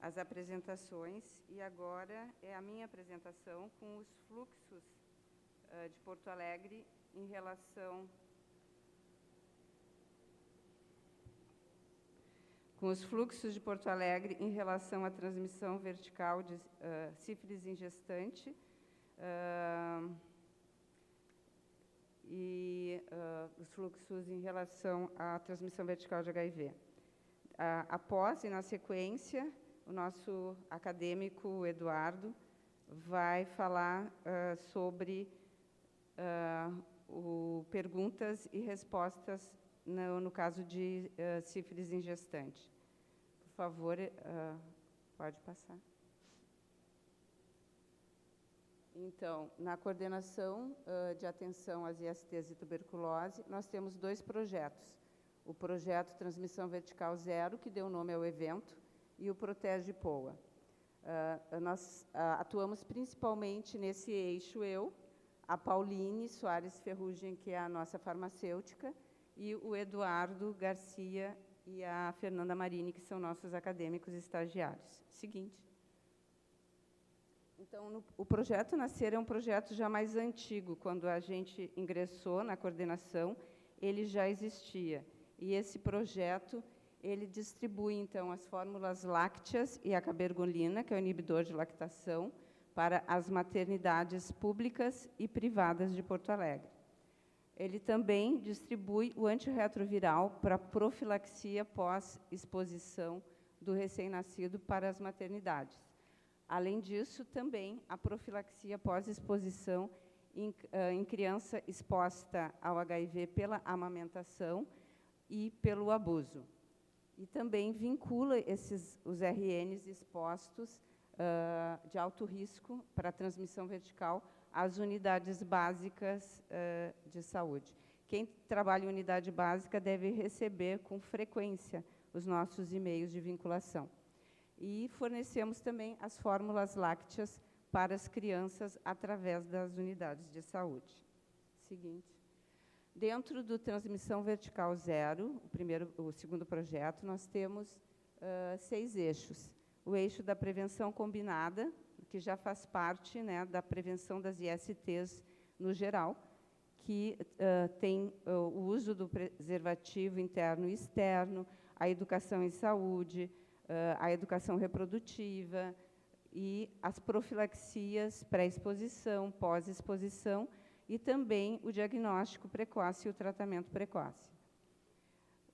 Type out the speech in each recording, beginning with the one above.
as apresentações, e agora é a minha apresentação com os fluxos de Porto Alegre em relação à transmissão vertical de sífilis em gestante e os fluxos em relação à transmissão vertical de HIV. Após e na sequência, o nosso acadêmico Eduardo vai falar sobre perguntas e respostas no caso de sífilis em gestante. Por favor, pode passar. Então, na coordenação de atenção às ISTs e tuberculose, nós temos 2 projetos. O projeto Transmissão Vertical Zero, que deu nome ao evento, e o Protege POA. Nós atuamos principalmente nesse eixo a Pauline Soares Ferrugem, que é a nossa farmacêutica, e o Eduardo Garcia e a Fernanda Marini, que são nossos acadêmicos estagiários. Seguinte. Então, o projeto Nascer é um projeto já mais antigo. Quando a gente ingressou na coordenação, ele já existia. E esse projeto, ele distribui, então, as fórmulas lácteas e a cabergolina, que é o inibidor de lactação, para as maternidades públicas e privadas de Porto Alegre. Ele também distribui o antirretroviral para profilaxia pós-exposição do recém-nascido para as maternidades. Além disso, também a profilaxia pós-exposição em criança exposta ao HIV pela amamentação e pelo abuso. E também vincula os RNs expostos de alto risco para a transmissão vertical às unidades básicas de saúde. Quem trabalha em unidade básica deve receber com frequência os nossos e-mails de vinculação. E fornecemos também as fórmulas lácteas para as crianças através das unidades de saúde. Seguinte. Dentro do Transmissão Vertical Zero, o segundo projeto, nós temos 6 eixos. O eixo da prevenção combinada, que já faz parte, né, da prevenção das ISTs no geral, que tem o uso do preservativo interno e externo, a educação em saúde, a educação reprodutiva e as profilaxias pré-exposição, pós-exposição e também o diagnóstico precoce e o tratamento precoce.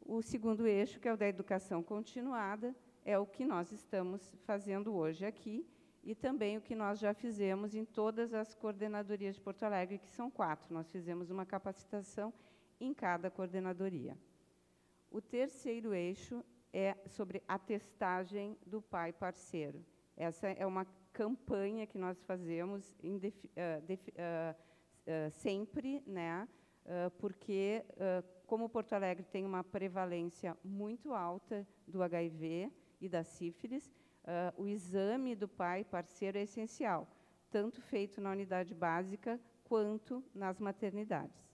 O segundo eixo, que é o da educação continuada, é o que nós estamos fazendo hoje aqui e também o que nós já fizemos em todas as coordenadorias de Porto Alegre, que são 4. Nós fizemos uma capacitação em cada coordenadoria. O terceiro eixo é sobre a testagem do pai parceiro. Essa é uma campanha que nós fazemos sempre, né, porque, como Porto Alegre tem uma prevalência muito alta do HIV e da sífilis, o exame do pai parceiro é essencial, tanto feito na unidade básica quanto nas maternidades.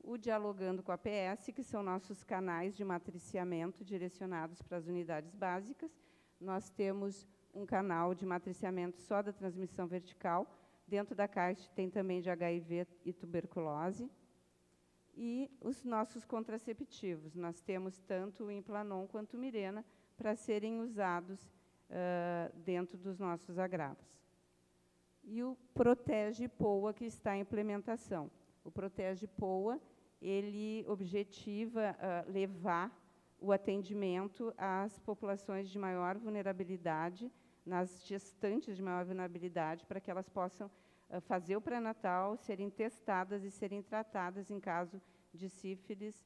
O Dialogando com a PS, que são nossos canais de matriciamento direcionados para as unidades básicas. Nós temos um canal de matriciamento só da transmissão vertical. Dentro da caixa tem também de HIV e tuberculose. E os nossos contraceptivos. Nós temos tanto o Implanon quanto o Mirena para serem usados dentro dos nossos agravos. E o Protege POA, que está em implementação. O Protege POA, ele objetiva levar o atendimento às populações de maior vulnerabilidade, nas gestantes de maior vulnerabilidade, para que elas possam fazer o pré-natal, serem testadas e serem tratadas em caso de sífilis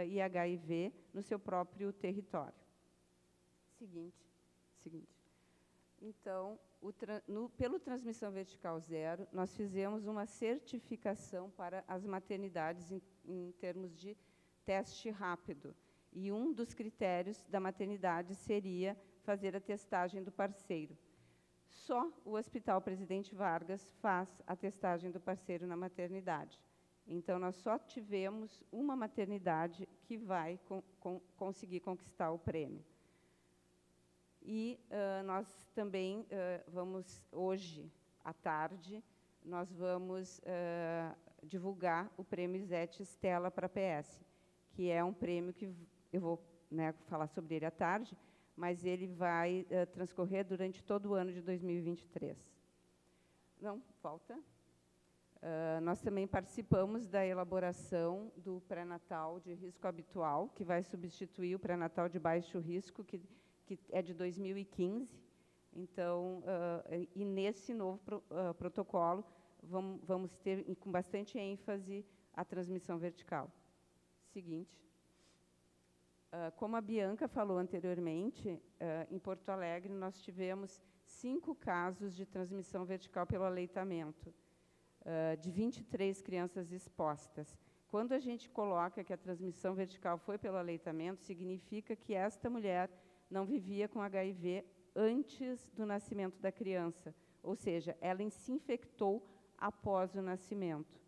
e HIV no seu próprio território. Seguinte. Então, pelo Transmissão Vertical Zero, nós fizemos uma certificação para as maternidades em termos de teste rápido. E um dos critérios da maternidade seria fazer a testagem do parceiro. Só o Hospital Presidente Vargas faz a testagem do parceiro na maternidade. Então, nós só tivemos uma maternidade que vai conseguir conquistar o prêmio. E nós também vamos, hoje à tarde, nós vamos divulgar o Prêmio Izete Stella para a PS, que é um prêmio que eu vou, né, falar sobre ele à tarde, mas ele vai transcorrer durante todo o ano de 2023. Não, falta. Nós também participamos da elaboração do pré-natal de risco habitual, que vai substituir o pré-natal de baixo risco, que é de 2015. Então, e nesse novo protocolo, vamos ter com bastante ênfase a transmissão vertical. Seguinte. Como a Bianca falou anteriormente, em Porto Alegre nós tivemos 5 casos de transmissão vertical pelo aleitamento, de 23 crianças expostas. Quando a gente coloca que a transmissão vertical foi pelo aleitamento, significa que esta mulher não vivia com HIV antes do nascimento da criança, ou seja, ela se infectou após o nascimento,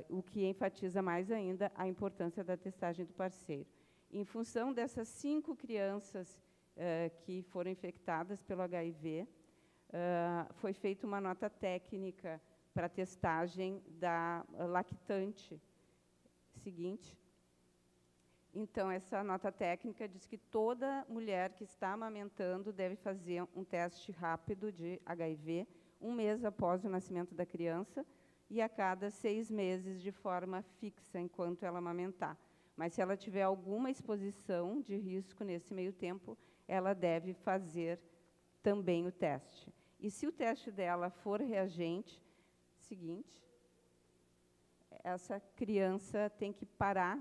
o que enfatiza mais ainda a importância da testagem do parceiro. Em função dessas 5 crianças que foram infectadas pelo HIV, foi feita uma nota técnica para a testagem da lactante. Seguinte. Então, essa nota técnica diz que toda mulher que está amamentando deve fazer um teste rápido de HIV 1 mês após o nascimento da criança e a cada 6 meses de forma fixa, enquanto ela amamentar. Mas, se ela tiver alguma exposição de risco nesse meio tempo, ela deve fazer também o teste. E, se o teste dela for reagente, seguinte, essa criança tem que parar,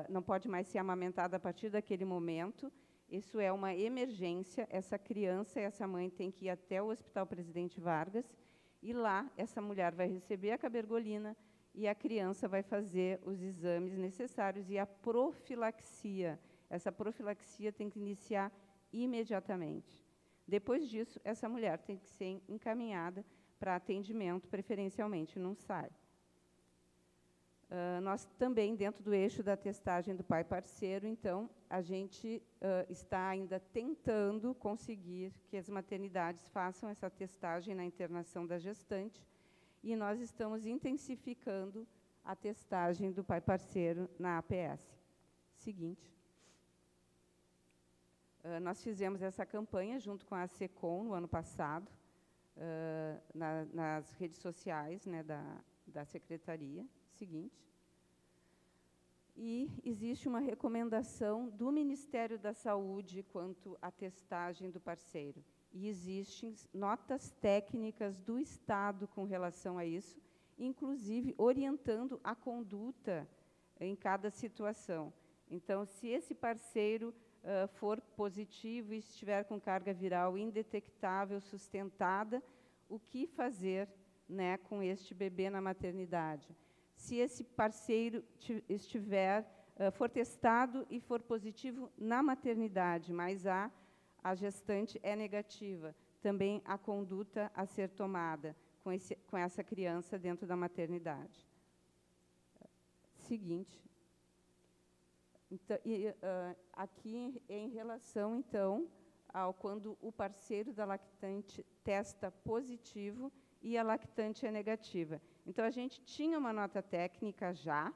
não pode mais ser amamentada a partir daquele momento. Isso é uma emergência. Essa criança e essa mãe têm que ir até o Hospital Presidente Vargas, e lá essa mulher vai receber a cabergolina, e a criança vai fazer os exames necessários e a profilaxia. Essa profilaxia tem que iniciar imediatamente. Depois disso, essa mulher tem que ser encaminhada para atendimento, preferencialmente num SAI. Nós também, dentro do eixo da testagem do pai parceiro, então, a gente está ainda tentando conseguir que as maternidades façam essa testagem na internação da gestante, e nós estamos intensificando a testagem do pai parceiro na APS. Seguinte. Nós fizemos essa campanha junto com a SECOM no ano passado, nas redes sociais, né, da Secretaria. Seguinte. E existe uma recomendação do Ministério da Saúde quanto à testagem do parceiro. E existem notas técnicas do Estado com relação a isso, inclusive orientando a conduta em cada situação. Então, se esse parceiro for positivo e estiver com carga viral indetectável, sustentada, o que fazer, né, com este bebê na maternidade? Se esse parceiro for testado e for positivo na maternidade, mas a gestante é negativa, também a conduta a ser tomada com essa criança dentro da maternidade. Seguinte. Então, aqui em relação, então, ao quando o parceiro da lactante testa positivo e a lactante é negativa. Então, a gente tinha uma nota técnica já,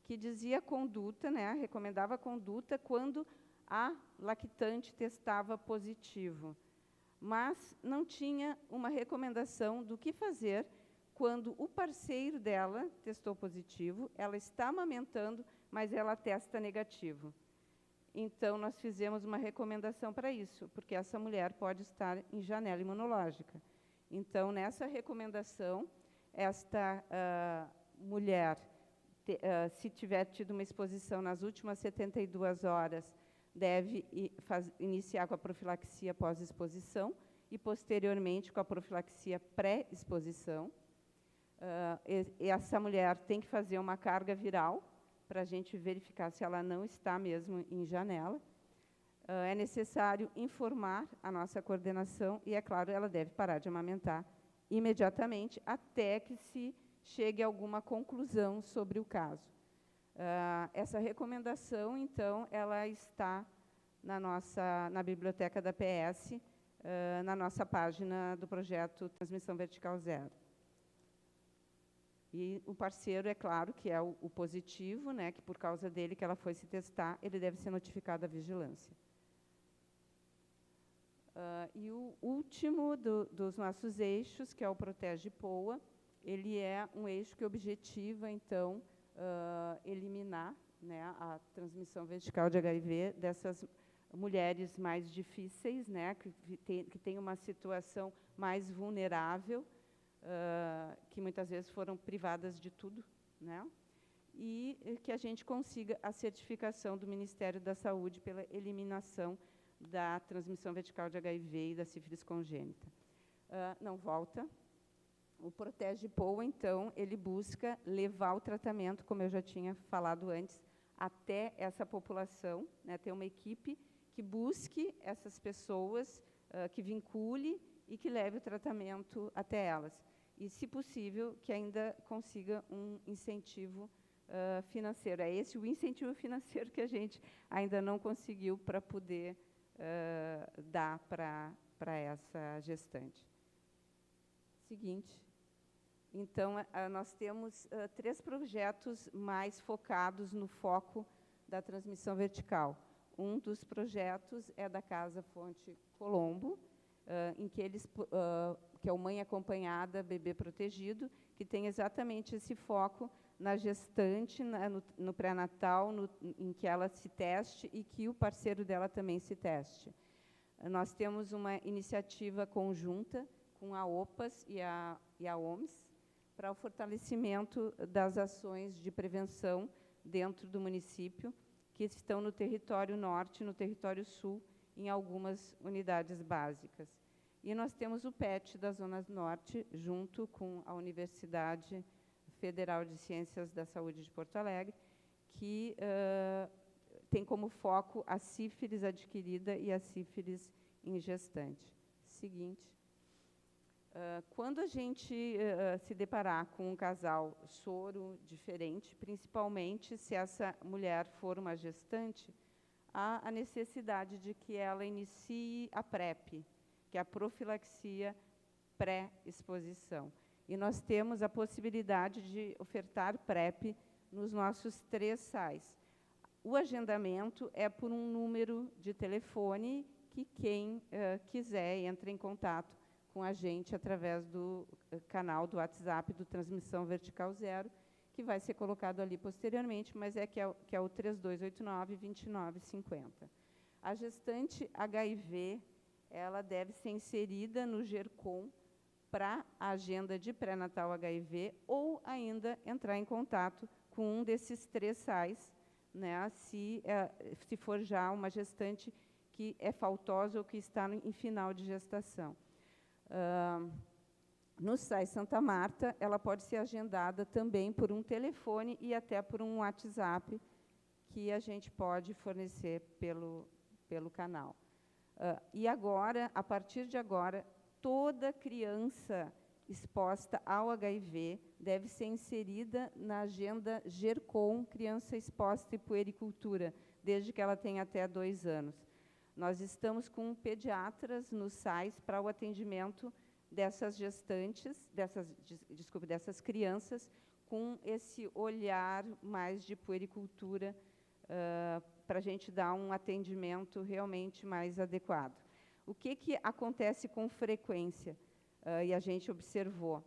que dizia a conduta, né, recomendava a conduta quando a lactante testava positivo. Mas não tinha uma recomendação do que fazer quando o parceiro dela testou positivo, ela está amamentando, mas ela testa negativo. Então, nós fizemos uma recomendação para isso, porque essa mulher pode estar em janela imunológica. Então, nessa recomendação, esta mulher, se tiver tido uma exposição nas últimas 72 horas, deve iniciar com a profilaxia pós-exposição e, posteriormente, com a profilaxia pré-exposição. Essa mulher tem que fazer uma carga viral para a gente verificar se ela não está mesmo em janela. É necessário informar a nossa coordenação e, é claro, ela deve parar de amamentar imediatamente até que se chegue a alguma conclusão sobre o caso. Essa recomendação, então, ela está na biblioteca da PS, na nossa página do projeto Transmissão Vertical Zero. E o parceiro, é claro, que é o positivo, né, que por causa dele que ela foi se testar, ele deve ser notificado à vigilância. E o último dos nossos eixos, que é o Protege POA, ele é um eixo que objetiva, então, eliminar, né, a transmissão vertical de HIV dessas mulheres mais difíceis, né, que têm uma situação mais vulnerável, que muitas vezes foram privadas de tudo, né, e que a gente consiga a certificação do Ministério da Saúde pela eliminação da transmissão vertical de HIV e da sífilis congênita. Não volta. O Protege POA, então, ele busca levar o tratamento, como eu já tinha falado antes, até essa população, né, ter uma equipe que busque essas pessoas, que vincule e que leve o tratamento até elas. E, se possível, que ainda consiga um incentivo financeiro. É esse o incentivo financeiro que a gente ainda não conseguiu para poder dar para essa gestante. Seguinte. Então, nós temos 3 projetos mais focados no foco da transmissão vertical. Um dos projetos é da Casa Fonte Colombo, em que que é o Mãe Acompanhada, Bebê Protegido, que tem exatamente esse foco na gestante, no pré-natal, em que ela se teste e que o parceiro dela também se teste. Nós temos uma iniciativa conjunta com a OPAS e a OMS, para o fortalecimento das ações de prevenção dentro do município, que estão no território norte e no território sul, em algumas unidades básicas. E nós temos o PET da Zona Norte, junto com a Universidade Federal de Ciências da Saúde de Porto Alegre, que tem como foco a sífilis adquirida e a sífilis em gestante. Seguinte. Quando a gente se deparar com um casal soro diferente, principalmente se essa mulher for uma gestante, há a necessidade de que ela inicie a PrEP, que é a profilaxia pré-exposição. E nós temos a possibilidade de ofertar PrEP nos nossos 3 SAIs. O agendamento é por um número de telefone que quem quiser entra em contato com a gente através do canal do WhatsApp do Transmissão Vertical Zero, que vai ser colocado ali posteriormente, mas que é o 3289-2950. A gestante HIV, ela deve ser inserida no GERCOM para a agenda de pré-natal HIV ou ainda entrar em contato com um desses 3 SAIs, né, se for já uma gestante que é faltosa ou que está em final de gestação. No SAI Santa Marta, ela pode ser agendada também por um telefone e até por um WhatsApp, que a gente pode fornecer pelo canal. E agora, a partir de agora, toda criança exposta ao HIV deve ser inserida na agenda GERCOM, Criança Exposta e Puericultura, desde que ela tenha até 2 anos. Nós estamos com pediatras nos SAIs para o atendimento dessas gestantes, dessas crianças, com esse olhar mais de puericultura, para a gente dar um atendimento realmente mais adequado. O que acontece com frequência? E a gente observou.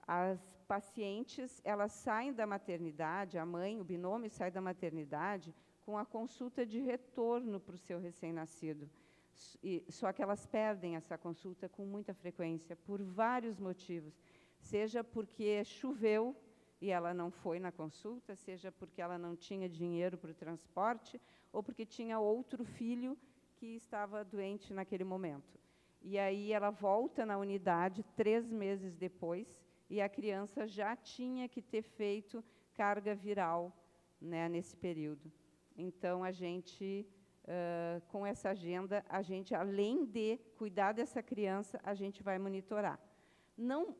As pacientes, elas saem da maternidade, a mãe, o binômio sai da maternidade com a consulta de retorno para o seu recém-nascido. Só que elas perdem essa consulta com muita frequência, por vários motivos. Seja porque choveu e ela não foi na consulta, seja porque ela não tinha dinheiro para o transporte, ou porque tinha outro filho que estava doente naquele momento. E aí ela volta na unidade 3 meses depois, e a criança já tinha que ter feito carga viral, né, nesse período. Então, a gente, com essa agenda, a gente, além de cuidar dessa criança, a gente vai monitorar. Não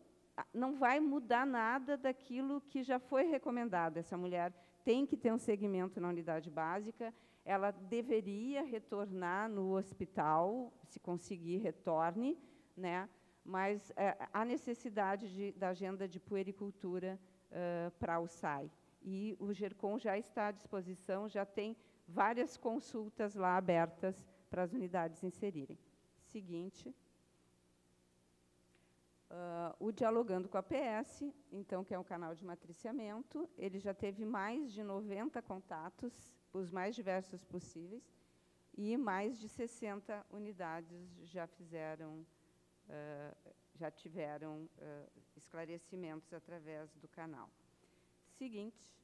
vai mudar nada daquilo que já foi recomendado. Essa mulher tem que ter um segmento na unidade básica, ela deveria retornar no hospital, se conseguir, retorne, né? Mas há necessidade da agenda de puericultura para o SAI. E o GERCOM já está à disposição, já tem várias consultas lá abertas para as unidades inserirem. Seguinte. O Dialogando com a PS, então, que é um canal de matriciamento, ele já teve mais de 90 contatos, os mais diversos possíveis, e mais de 60 unidades já fizeram, já tiveram esclarecimentos através do canal. Seguinte.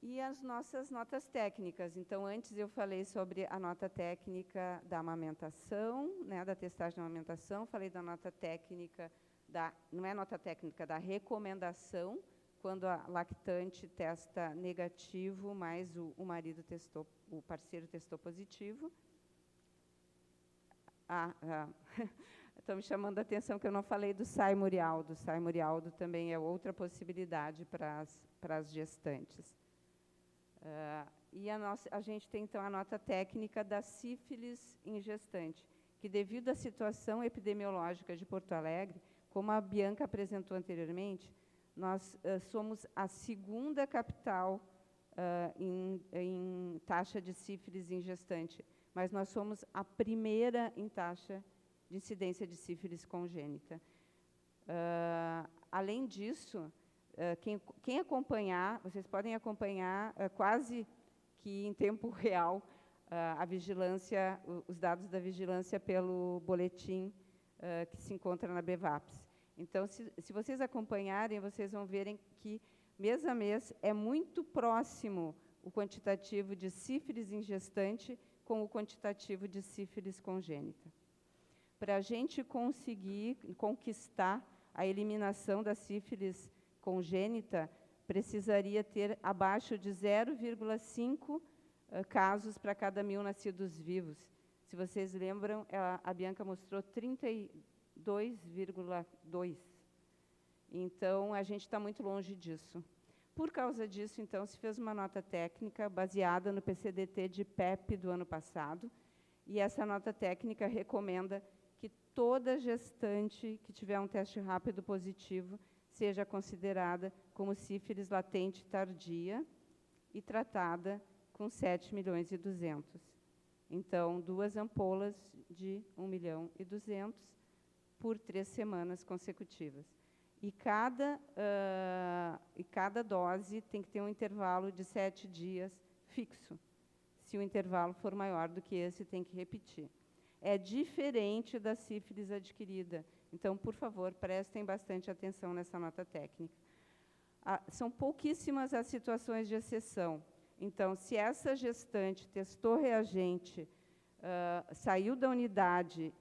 E as nossas notas técnicas. Então, antes eu falei sobre a nota técnica da amamentação, né, da testagem da amamentação, falei da nota técnica, não é nota técnica, da recomendação, quando a lactante testa negativo, mas o marido testou, o parceiro testou positivo. Estão me chamando a atenção que eu não falei do SAI Murialdo. O SAI Murialdo também é outra possibilidade para as gestantes. E a gente tem, então, a nota técnica da sífilis em gestante, que, devido à situação epidemiológica de Porto Alegre, como a Bianca apresentou anteriormente, nós somos a segunda capital em taxa de sífilis em gestante, mas nós somos a primeira em taxa de incidência de sífilis congênita. Além disso, quem acompanhar, vocês podem acompanhar quase que em tempo real a vigilância, os dados da vigilância pelo boletim que se encontra na BVAPS. Então, se vocês acompanharem, vocês vão verem que, mês a mês, é muito próximo o quantitativo de sífilis em gestante com o quantitativo de sífilis congênita. Para a gente conseguir conquistar a eliminação da sífilis congênita, precisaria ter abaixo de 0,5 casos para cada 1.000 nascidos vivos. Se vocês lembram, a Bianca mostrou 32,2. Então, a gente está muito longe disso. Por causa disso, então, se fez uma nota técnica baseada no PCDT de PEP do ano passado, e essa nota técnica recomenda que toda gestante que tiver um teste rápido positivo seja considerada como sífilis latente tardia e tratada com 7.200.000. Então, 2 ampolas de 1.200.000 por 3 semanas consecutivas. E cada dose tem que ter um intervalo de 7 dias fixo. Se o intervalo for maior do que esse, tem que repetir. É diferente da sífilis adquirida. Então, por favor, prestem bastante atenção nessa nota técnica. São pouquíssimas as situações de exceção. Então, se essa gestante testou reagente, saiu da unidade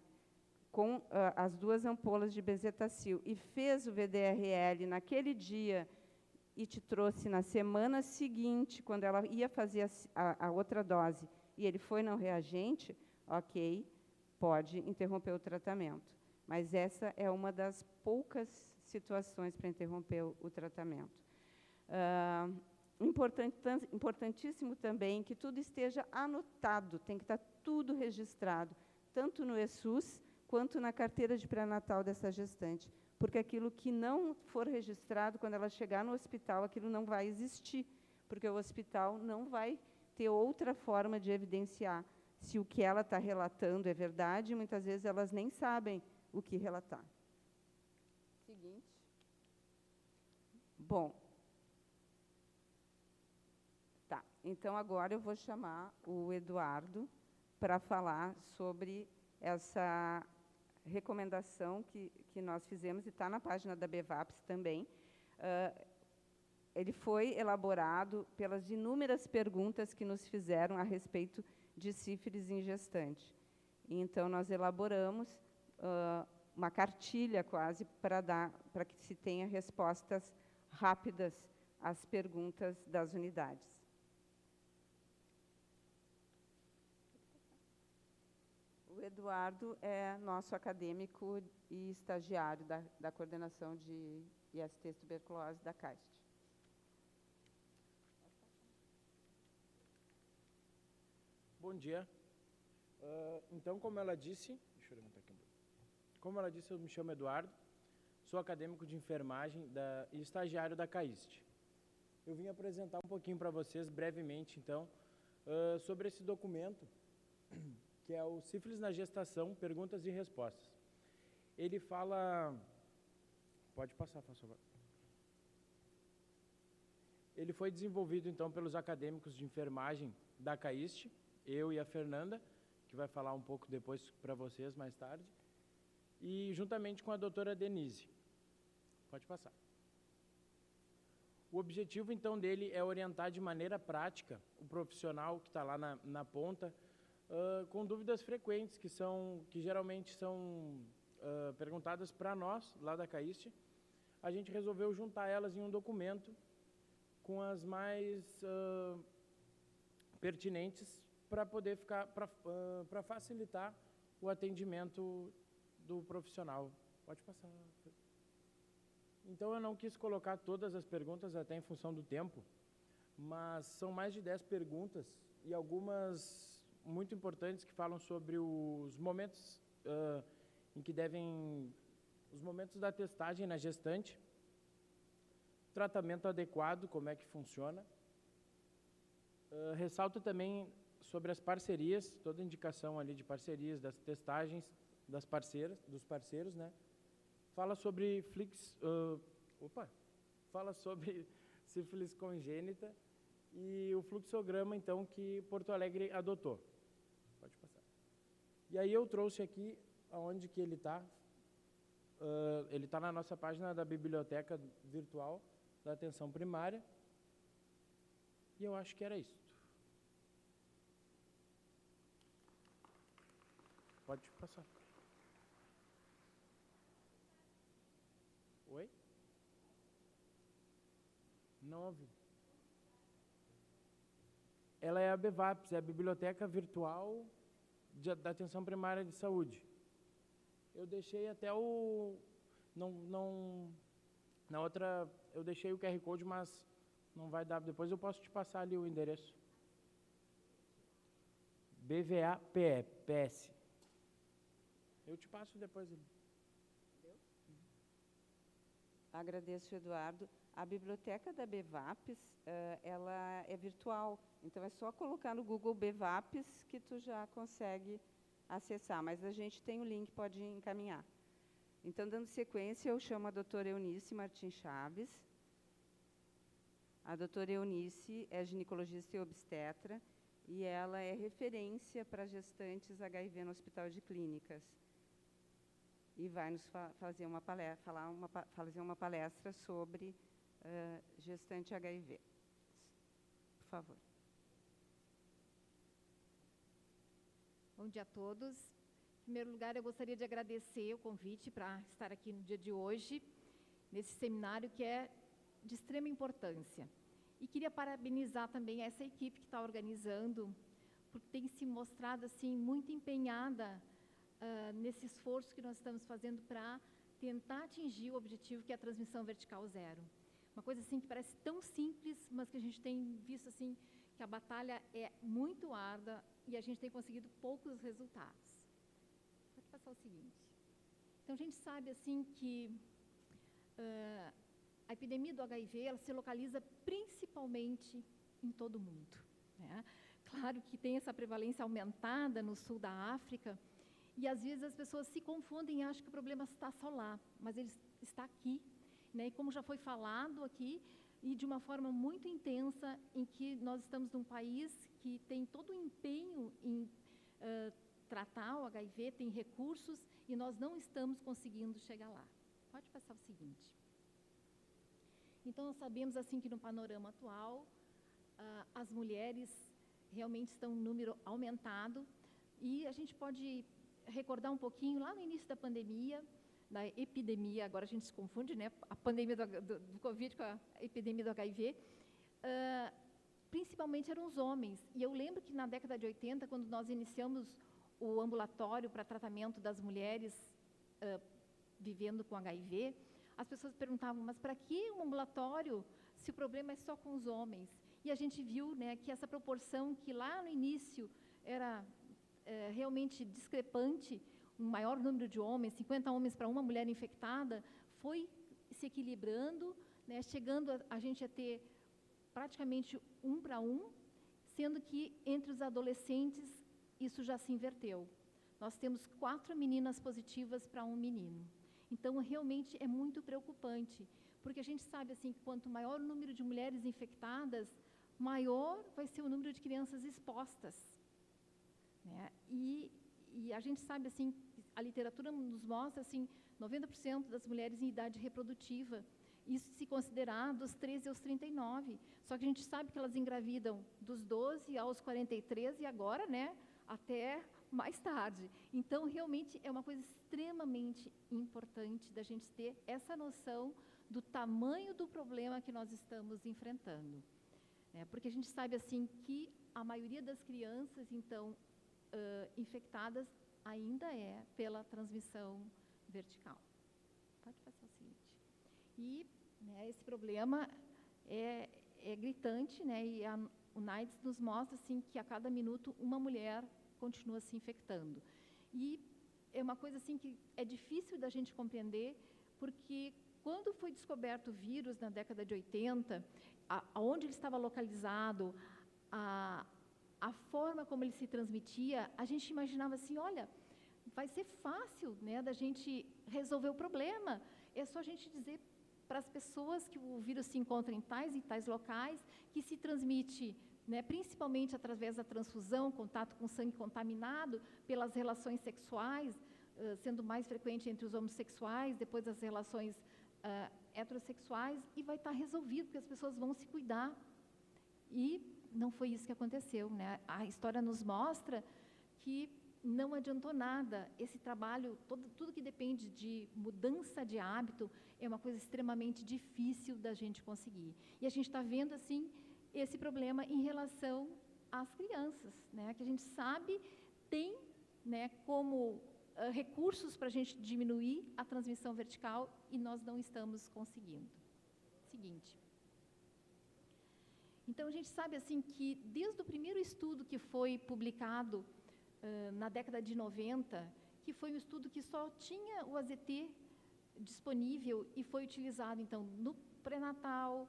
com as 2 ampolas de benzetacil e fez o VDRL naquele dia e te trouxe na semana seguinte, quando ela ia fazer a outra dose, e ele foi não reagente, ok, pode interromper o tratamento. Mas essa é uma das poucas situações para interromper o tratamento. Importantíssimo também que tudo esteja anotado, tem que estar tudo registrado, tanto no ESUS quanto na carteira de pré-natal dessa gestante, porque aquilo que não for registrado, quando ela chegar no hospital, aquilo não vai existir, porque o hospital não vai ter outra forma de evidenciar se o que ela está relatando é verdade, e muitas vezes elas nem sabem o que relatar. Seguinte. Bom. Tá, então agora eu vou chamar o Eduardo para falar sobre essa recomendação que nós fizemos, e está na página da BVAPS também. Ele foi elaborado pelas inúmeras perguntas que nos fizeram a respeito de sífilis em gestante. Então, nós elaboramos uma cartilha quase para que se tenha respostas rápidas às perguntas das unidades. O Eduardo é nosso acadêmico e estagiário da coordenação de IST tuberculose da CAST. bom dia. Então, como ela disse, deixa eu levantar aqui um pouco. Como ela disse, eu me chamo Eduardo, sou acadêmico de enfermagem e estagiário da CAIST. Eu vim apresentar um pouquinho para vocês, brevemente, então, sobre esse documento, que é o Sífilis na Gestação, Perguntas e Respostas. Ele fala... Pode passar, por favor. Ele foi desenvolvido, então, pelos acadêmicos de enfermagem da CAIST, eu e a Fernanda, que vai falar um pouco depois para vocês, mais tarde, e juntamente com a doutora Denise. Pode passar. O objetivo, então, dele é orientar de maneira prática o profissional que está lá na ponta, com dúvidas frequentes, que geralmente são perguntadas para nós, lá da CAIST. A gente resolveu juntar elas em um documento com as mais pertinentes para poder para facilitar o atendimento do profissional. Pode passar. Então, eu não quis colocar todas as perguntas, até em função do tempo, mas são mais de 10 perguntas e algumas muito importantes que falam sobre os momentos em que os momentos da testagem na gestante, tratamento adequado, como é que funciona. Ressalto também sobre as parcerias, toda indicação ali de parcerias, das testagens dos parceiros, né? Fala sobre fala sobre sífilis congênita e o fluxograma, então, que Porto Alegre adotou. Pode passar. E aí eu trouxe aqui aonde que ele está. Ele está na nossa página da biblioteca virtual da atenção primária. E eu acho que era isso. Pode passar. Oi? Não ouvi. Ela é a BVAPS, é a Biblioteca Virtual da Atenção Primária de Saúde. Eu deixei até na outra, eu deixei o QR Code, mas não vai dar. Depois eu posso te passar ali o endereço. BVAPS. Eu te passo depois. Agradeço, Eduardo. A biblioteca da BVAPS, ela é virtual, então é só colocar no Google BVAPS que tu já consegue acessar, mas a gente tem o link, pode encaminhar. Então, dando sequência, eu chamo a doutora Eunice Martins Chaves. A doutora Eunice é ginecologista e obstetra, e ela é referência para gestantes HIV no Hospital de Clínicas. E vai nos fazer uma palestra sobre gestante HIV. Por favor. Bom dia a todos. Em primeiro lugar, eu gostaria de agradecer o convite para estar aqui no dia de hoje, nesse seminário que é de extrema importância. E queria parabenizar também essa equipe que está organizando, porque tem se mostrado assim, muito empenhada nesse esforço que nós estamos fazendo para tentar atingir o objetivo que é a transmissão vertical zero. Uma coisa assim que parece tão simples, mas que a gente tem visto assim que a batalha é muito árdua e a gente tem conseguido poucos resultados. Pode passar o seguinte. Então, a gente sabe assim que a epidemia do HIV ela se localiza principalmente em todo o mundo, né? Claro que tem essa prevalência aumentada no sul da África, e às vezes as pessoas se confundem e acham que o problema está só lá, mas ele está aqui, né? E como já foi falado aqui, e de uma forma muito intensa, em que nós estamos num país que tem todo o empenho em tratar o HIV, tem recursos, e nós não estamos conseguindo chegar lá. Pode passar o seguinte. Então, nós sabemos assim que no panorama atual, as mulheres realmente estão em número aumentado, e a gente pode recordar um pouquinho, lá no início da pandemia, da epidemia, agora a gente se confunde, né? A pandemia do Covid com a epidemia do HIV, principalmente eram os homens. E eu lembro que na década de 80, quando nós iniciamos o ambulatório para tratamento das mulheres vivendo com HIV, as pessoas perguntavam, mas para que um ambulatório se o problema é só com os homens? E a gente viu, né, que essa proporção que lá no início era realmente discrepante, um maior número de homens, 50 homens para uma mulher infectada, foi se equilibrando, né, chegando a gente a ter praticamente 1 para 1, sendo que entre os adolescentes isso já se inverteu. Nós temos 4 meninas positivas para 1 menino. Então, realmente é muito preocupante, porque a gente sabe assim, que quanto maior o número de mulheres infectadas, maior vai ser o número de crianças expostas, né? E a gente sabe assim, a literatura nos mostra assim, 90% das mulheres em idade reprodutiva, isso se considerar dos 13 aos 39. Só que a gente sabe que elas engravidam dos 12 aos 43 e agora, né, até mais tarde. Então, realmente é uma coisa extremamente importante da gente ter essa noção do tamanho do problema que nós estamos enfrentando, né? Porque a gente sabe assim que a maioria das crianças, então, infectadas ainda é pela transmissão vertical. Pode passar o seguinte. E, né, esse problema é gritante, né? E o UNAIDS nos mostra assim que a cada minuto uma mulher continua se infectando. E é uma coisa assim que é difícil da gente compreender, porque quando foi descoberto o vírus na década de 80, aonde ele estava localizado, a forma como ele se transmitia, a gente imaginava assim, olha, vai ser fácil, né, da gente resolver o problema. É só a gente dizer para as pessoas que o vírus se encontra em tais locais, que se transmite, né, principalmente através da transfusão, contato com sangue contaminado, pelas relações sexuais, sendo mais frequente entre os homossexuais, depois as relações heterossexuais, e vai estar resolvido, porque as pessoas vão se cuidar. E não foi isso que aconteceu, né? A história nos mostra que não adiantou nada. Esse trabalho, tudo que depende de mudança de hábito, é uma coisa extremamente difícil da gente conseguir. E a gente está vendo, assim, esse problema em relação às crianças, né? Que a gente sabe tem, né, como recursos para a gente diminuir a transmissão vertical e nós não estamos conseguindo. Seguinte. Então, a gente sabe, assim, que desde o primeiro estudo que foi publicado na década de 90, que foi um estudo que só tinha o AZT disponível e foi utilizado, então, no pré-natal,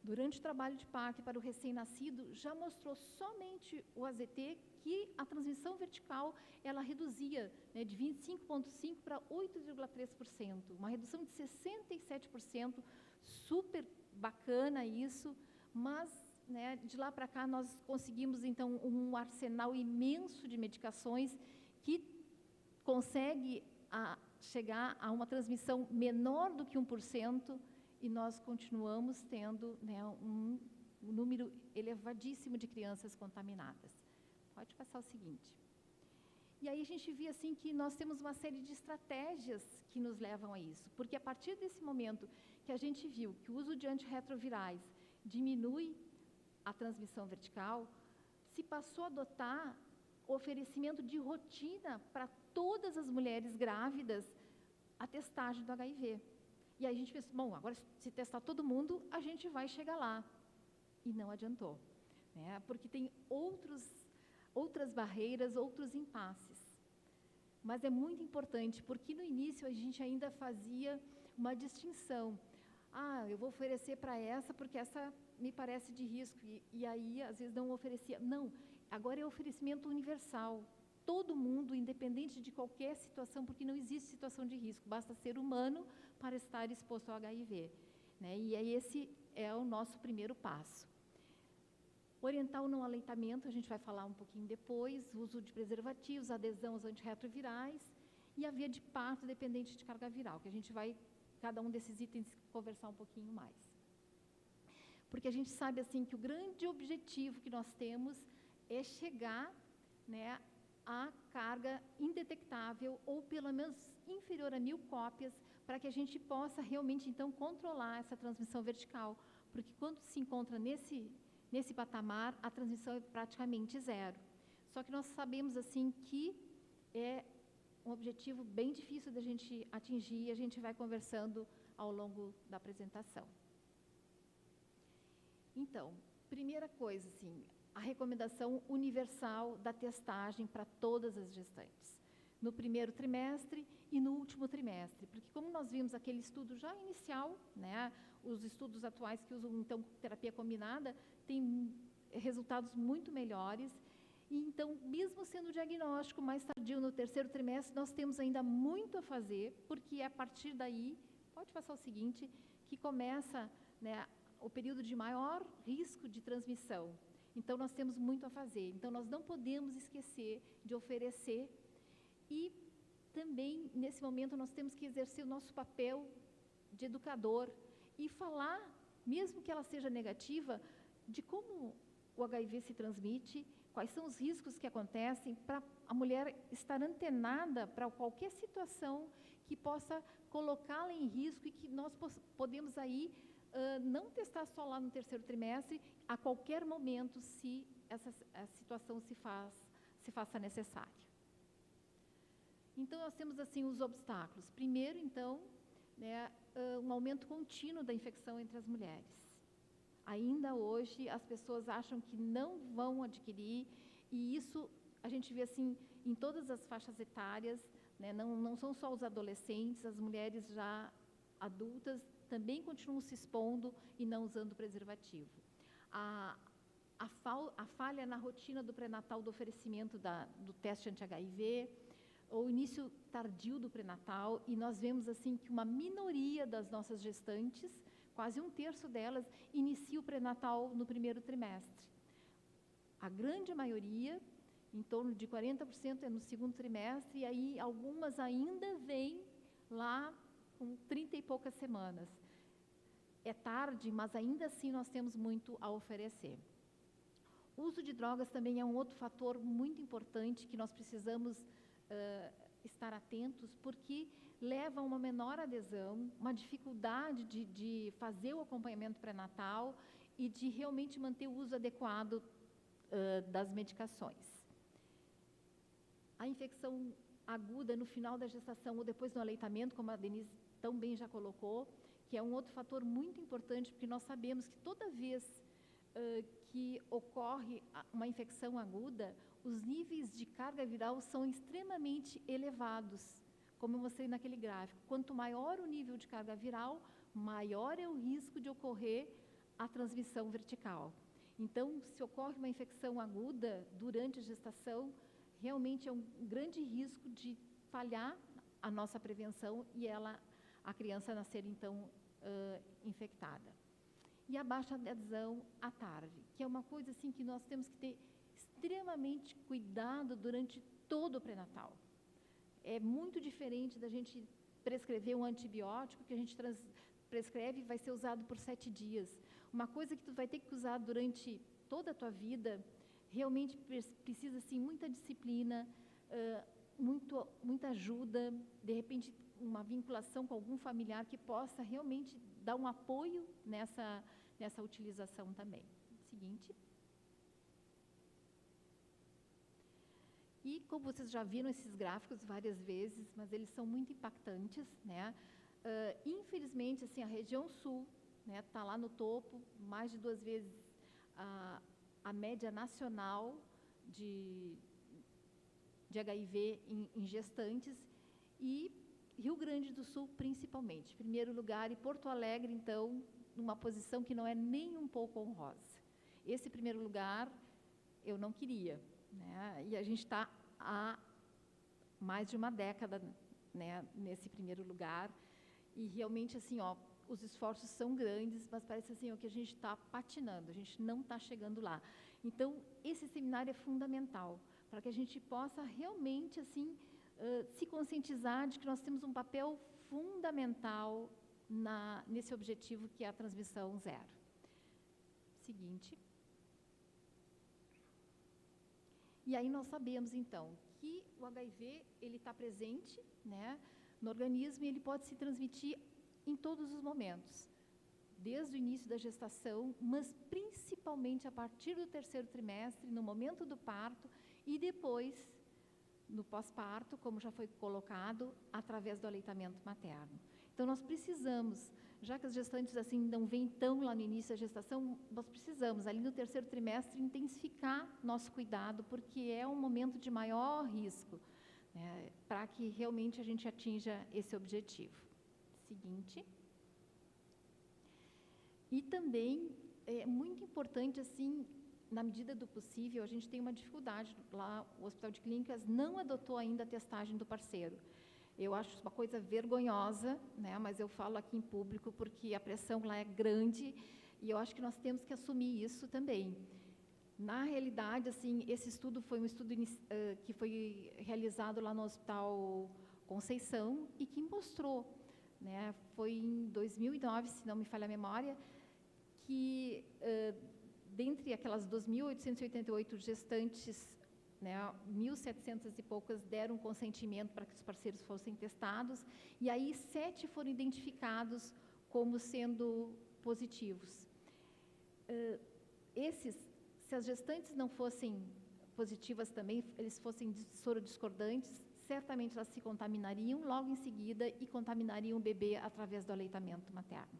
durante o trabalho de parto para o recém-nascido, já mostrou somente o AZT que a transmissão vertical, ela reduzia, né, de 25,5% para 8,3%, uma redução de 67%, super bacana isso, mas, né, de lá para cá nós conseguimos então um arsenal imenso de medicações que consegue chegar a uma transmissão menor do que 1%, e nós continuamos tendo, né, um número elevadíssimo de crianças contaminadas. Pode passar o seguinte. E aí a gente vê assim que nós temos uma série de estratégias que nos levam a isso, porque a partir desse momento que a gente viu que o uso de antirretrovirais diminui a transmissão vertical, se passou a adotar o oferecimento de rotina para todas as mulheres grávidas a testagem do HIV. E aí a gente pensou, bom, agora se testar todo mundo, a gente vai chegar lá. E não adiantou, né? Porque tem outras barreiras, outros impasses. Mas é muito importante, porque no início a gente ainda fazia uma distinção. Eu vou oferecer para essa porque essa me parece de risco, e aí às vezes não oferecia. Não, agora é oferecimento universal. Todo mundo, independente de qualquer situação, porque não existe situação de risco, basta ser humano para estar exposto ao HIV, né? E aí esse é o nosso primeiro passo. Orientar o não aleitamento, a gente vai falar um pouquinho depois, uso de preservativos, adesão aos antirretrovirais e a via de parto dependente de carga viral, que a gente vai, cada um desses itens, conversar um pouquinho mais. Porque a gente sabe assim que o grande objetivo que nós temos é chegar, né, a carga indetectável ou pelo menos inferior a 1000 cópias para que a gente possa realmente então controlar essa transmissão vertical, porque quando se encontra nesse patamar a transmissão é praticamente zero. Só que nós sabemos assim que é um objetivo bem difícil da gente atingir e a gente vai conversando ao longo da apresentação. Então, primeira coisa assim, a recomendação universal da testagem para todas as gestantes, no primeiro trimestre e no último trimestre, porque como nós vimos aquele estudo já inicial, né, os estudos atuais que usam, então, terapia combinada, têm resultados muito melhores, e então, mesmo sendo o diagnóstico mais tardio no terceiro trimestre, nós temos ainda muito a fazer, porque é a partir daí, pode passar o seguinte, que começa, né, o período de maior risco de transmissão. Então, nós temos muito a fazer. Então, nós não podemos esquecer de oferecer e também, nesse momento, nós temos que exercer o nosso papel de educador e falar, mesmo que ela seja negativa, de como o HIV se transmite, quais são os riscos que acontecem, para a mulher estar antenada para qualquer situação que possa colocá-la em risco e que nós podemos aí não testar só lá no terceiro trimestre, a qualquer momento, se essa situação se faça necessária. Então, nós temos assim os obstáculos. Primeiro, então, né, um aumento contínuo da infecção entre as mulheres. Ainda hoje, as pessoas acham que não vão adquirir, e isso a gente vê assim em todas as faixas etárias, né, não são só os adolescentes, as mulheres já adultas também continuam se expondo e não usando preservativo. A falha na rotina do pré-natal do oferecimento do teste anti-HIV, o início tardio do pré-natal, e nós vemos assim que uma minoria das nossas gestantes, quase 1/3 delas, inicia o pré-natal no primeiro trimestre. A grande maioria, em torno de 40%, é no segundo trimestre, e aí algumas ainda vêm lá com 30 e poucas semanas. É tarde, mas ainda assim nós temos muito a oferecer. O uso de drogas também é um outro fator muito importante que nós precisamos estar atentos, porque leva a uma menor adesão, uma dificuldade de fazer o acompanhamento pré-natal e de realmente manter o uso adequado das medicações. A infecção aguda no final da gestação ou depois do aleitamento, como a Denise tão bem já colocou, que é um outro fator muito importante, porque nós sabemos que toda vez que ocorre uma infecção aguda, os níveis de carga viral são extremamente elevados, como eu mostrei naquele gráfico. Quanto maior o nível de carga viral, maior é o risco de ocorrer a transmissão vertical. Então, se ocorre uma infecção aguda durante a gestação, realmente é um grande risco de falhar a nossa prevenção e a criança nascer, então, infectada. E a baixa adesão à TARV, que é uma coisa assim que nós temos que ter extremamente cuidado durante todo o pré-natal. É muito diferente da gente prescrever um antibiótico que a gente prescreve e vai ser usado por 7 dias. Uma coisa que tu vai ter que usar durante toda a tua vida, realmente precisa assim, muita disciplina, muita ajuda, de repente uma vinculação com algum familiar que possa realmente dar um apoio nessa utilização também. Seguinte. E como vocês já viram esses gráficos várias vezes, mas eles são muito impactantes, né? Infelizmente, assim, a região sul, né, está lá no topo, mais de 2 vezes a média nacional de HIV em gestantes, e Rio Grande do Sul principalmente, primeiro lugar, e Porto Alegre, então, numa posição que não é nem um pouco honrosa. Esse primeiro lugar eu não queria, né? E a gente está há mais de uma década, né, nesse primeiro lugar, e realmente assim, os esforços são grandes, mas parece assim que a gente está patinando, a gente não está chegando lá. Então, esse seminário é fundamental para que a gente possa realmente assim se conscientizar de que nós temos um papel fundamental nesse objetivo que é a transmissão zero. Seguinte. E aí nós sabemos, então, que o HIV ele está presente, né, no organismo, e ele pode se transmitir em todos os momentos, desde o início da gestação, mas principalmente a partir do terceiro trimestre, no momento do parto, e depois, no pós-parto, como já foi colocado, através do aleitamento materno. Então, nós precisamos já que as gestantes assim não vêm tão lá no início da gestação, nós precisamos, ali no 3º trimestre, intensificar nosso cuidado, porque é um momento de maior risco, né, para que realmente a gente atinja esse objetivo. Seguinte. E também é muito importante, assim, na medida do possível, a gente tem uma dificuldade lá, o Hospital de Clínicas não adotou ainda a testagem do parceiro. Eu acho isso uma coisa vergonhosa, né, mas eu falo aqui em público porque a pressão lá é grande e eu acho que nós temos que assumir isso também. Na realidade, assim, esse estudo foi um estudo que foi realizado lá no Hospital Conceição e que mostrou, né, foi em 2009, se não me falha a memória, que dentre aquelas 2.888 gestantes, né, 1.700 e poucas deram consentimento para que os parceiros fossem testados, e aí 7 foram identificados como sendo positivos. Se as gestantes não fossem positivas também, eles fossem sorodiscordantes, certamente elas se contaminariam logo em seguida e contaminariam o bebê através do aleitamento materno.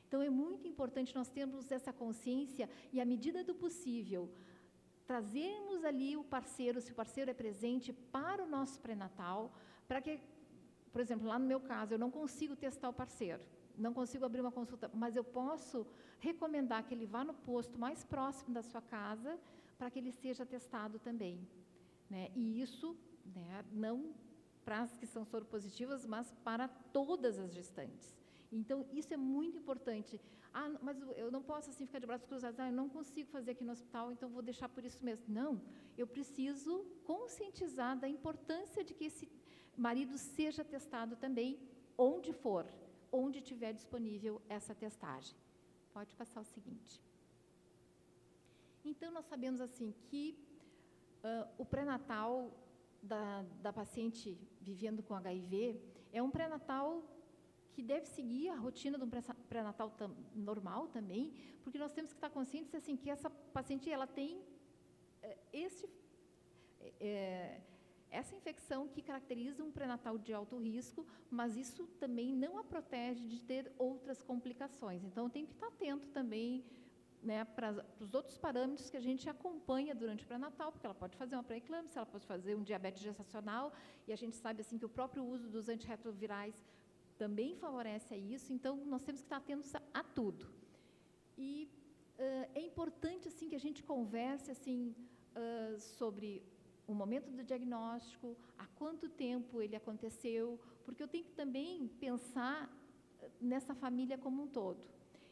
Então, é muito importante nós termos essa consciência e, à medida do possível, trazermos ali o parceiro, se o parceiro é presente, para o nosso pré-natal, para que, por exemplo, lá no meu caso, eu não consigo testar o parceiro, não consigo abrir uma consulta, mas eu posso recomendar que ele vá no posto mais próximo da sua casa para que ele seja testado também, né? E isso, né, não para as que são soropositivas, mas para todas as gestantes. Então, isso é muito importante. Ah, mas eu não posso assim ficar de braços cruzados, eu não consigo fazer aqui no hospital, então vou deixar por isso mesmo. Não, eu preciso conscientizar da importância de que esse marido seja testado também, onde for, onde tiver disponível essa testagem. Pode passar o seguinte. Então, nós sabemos assim que o pré-natal da paciente vivendo com HIV é um pré-natal que deve seguir a rotina de um pré-natal normal também, porque nós temos que estar conscientes assim, que essa paciente ela tem essa infecção que caracteriza um pré-natal de alto risco, mas isso também não a protege de ter outras complicações. Então, tem que estar atento também, né, para os outros parâmetros que a gente acompanha durante o pré-natal, porque ela pode fazer uma pré-eclâmpsia, ela pode fazer um diabetes gestacional, e a gente sabe assim, que o próprio uso dos antirretrovirais também favorece a isso, então nós temos que estar atentos a tudo. E é importante assim, que a gente converse assim, sobre o momento do diagnóstico, há quanto tempo ele aconteceu, porque eu tenho que também pensar nessa família como um todo.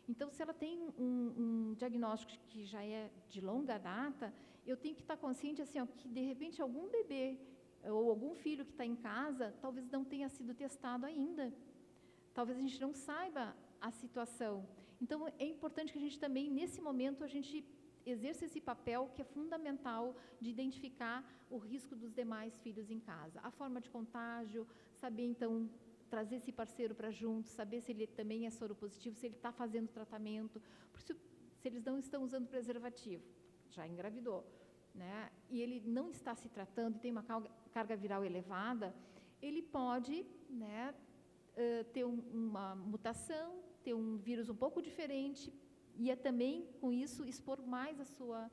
Então, se ela tem um diagnóstico que já é de longa data, eu tenho que estar consciente assim, ó, que de repente algum bebê ou algum filho que está em casa, talvez não tenha sido testado ainda. Talvez a gente não saiba a situação. Então, é importante que a gente também, nesse momento, a gente exerça esse papel que é fundamental de identificar o risco dos demais filhos em casa. A forma de contágio, saber, então, trazer esse parceiro para junto, saber se ele também é soropositivo, se ele está fazendo tratamento, se eles não estão usando preservativo, já engravidou, né? E ele não está se tratando, tem uma carga viral elevada, ele pode, né, ter uma mutação, ter um vírus um pouco diferente, e também, com isso, expor mais a sua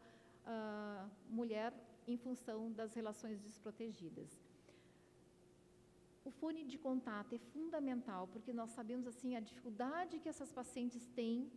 mulher em função das relações desprotegidas. O fone de contato é fundamental, porque nós sabemos assim, a dificuldade que essas pacientes têm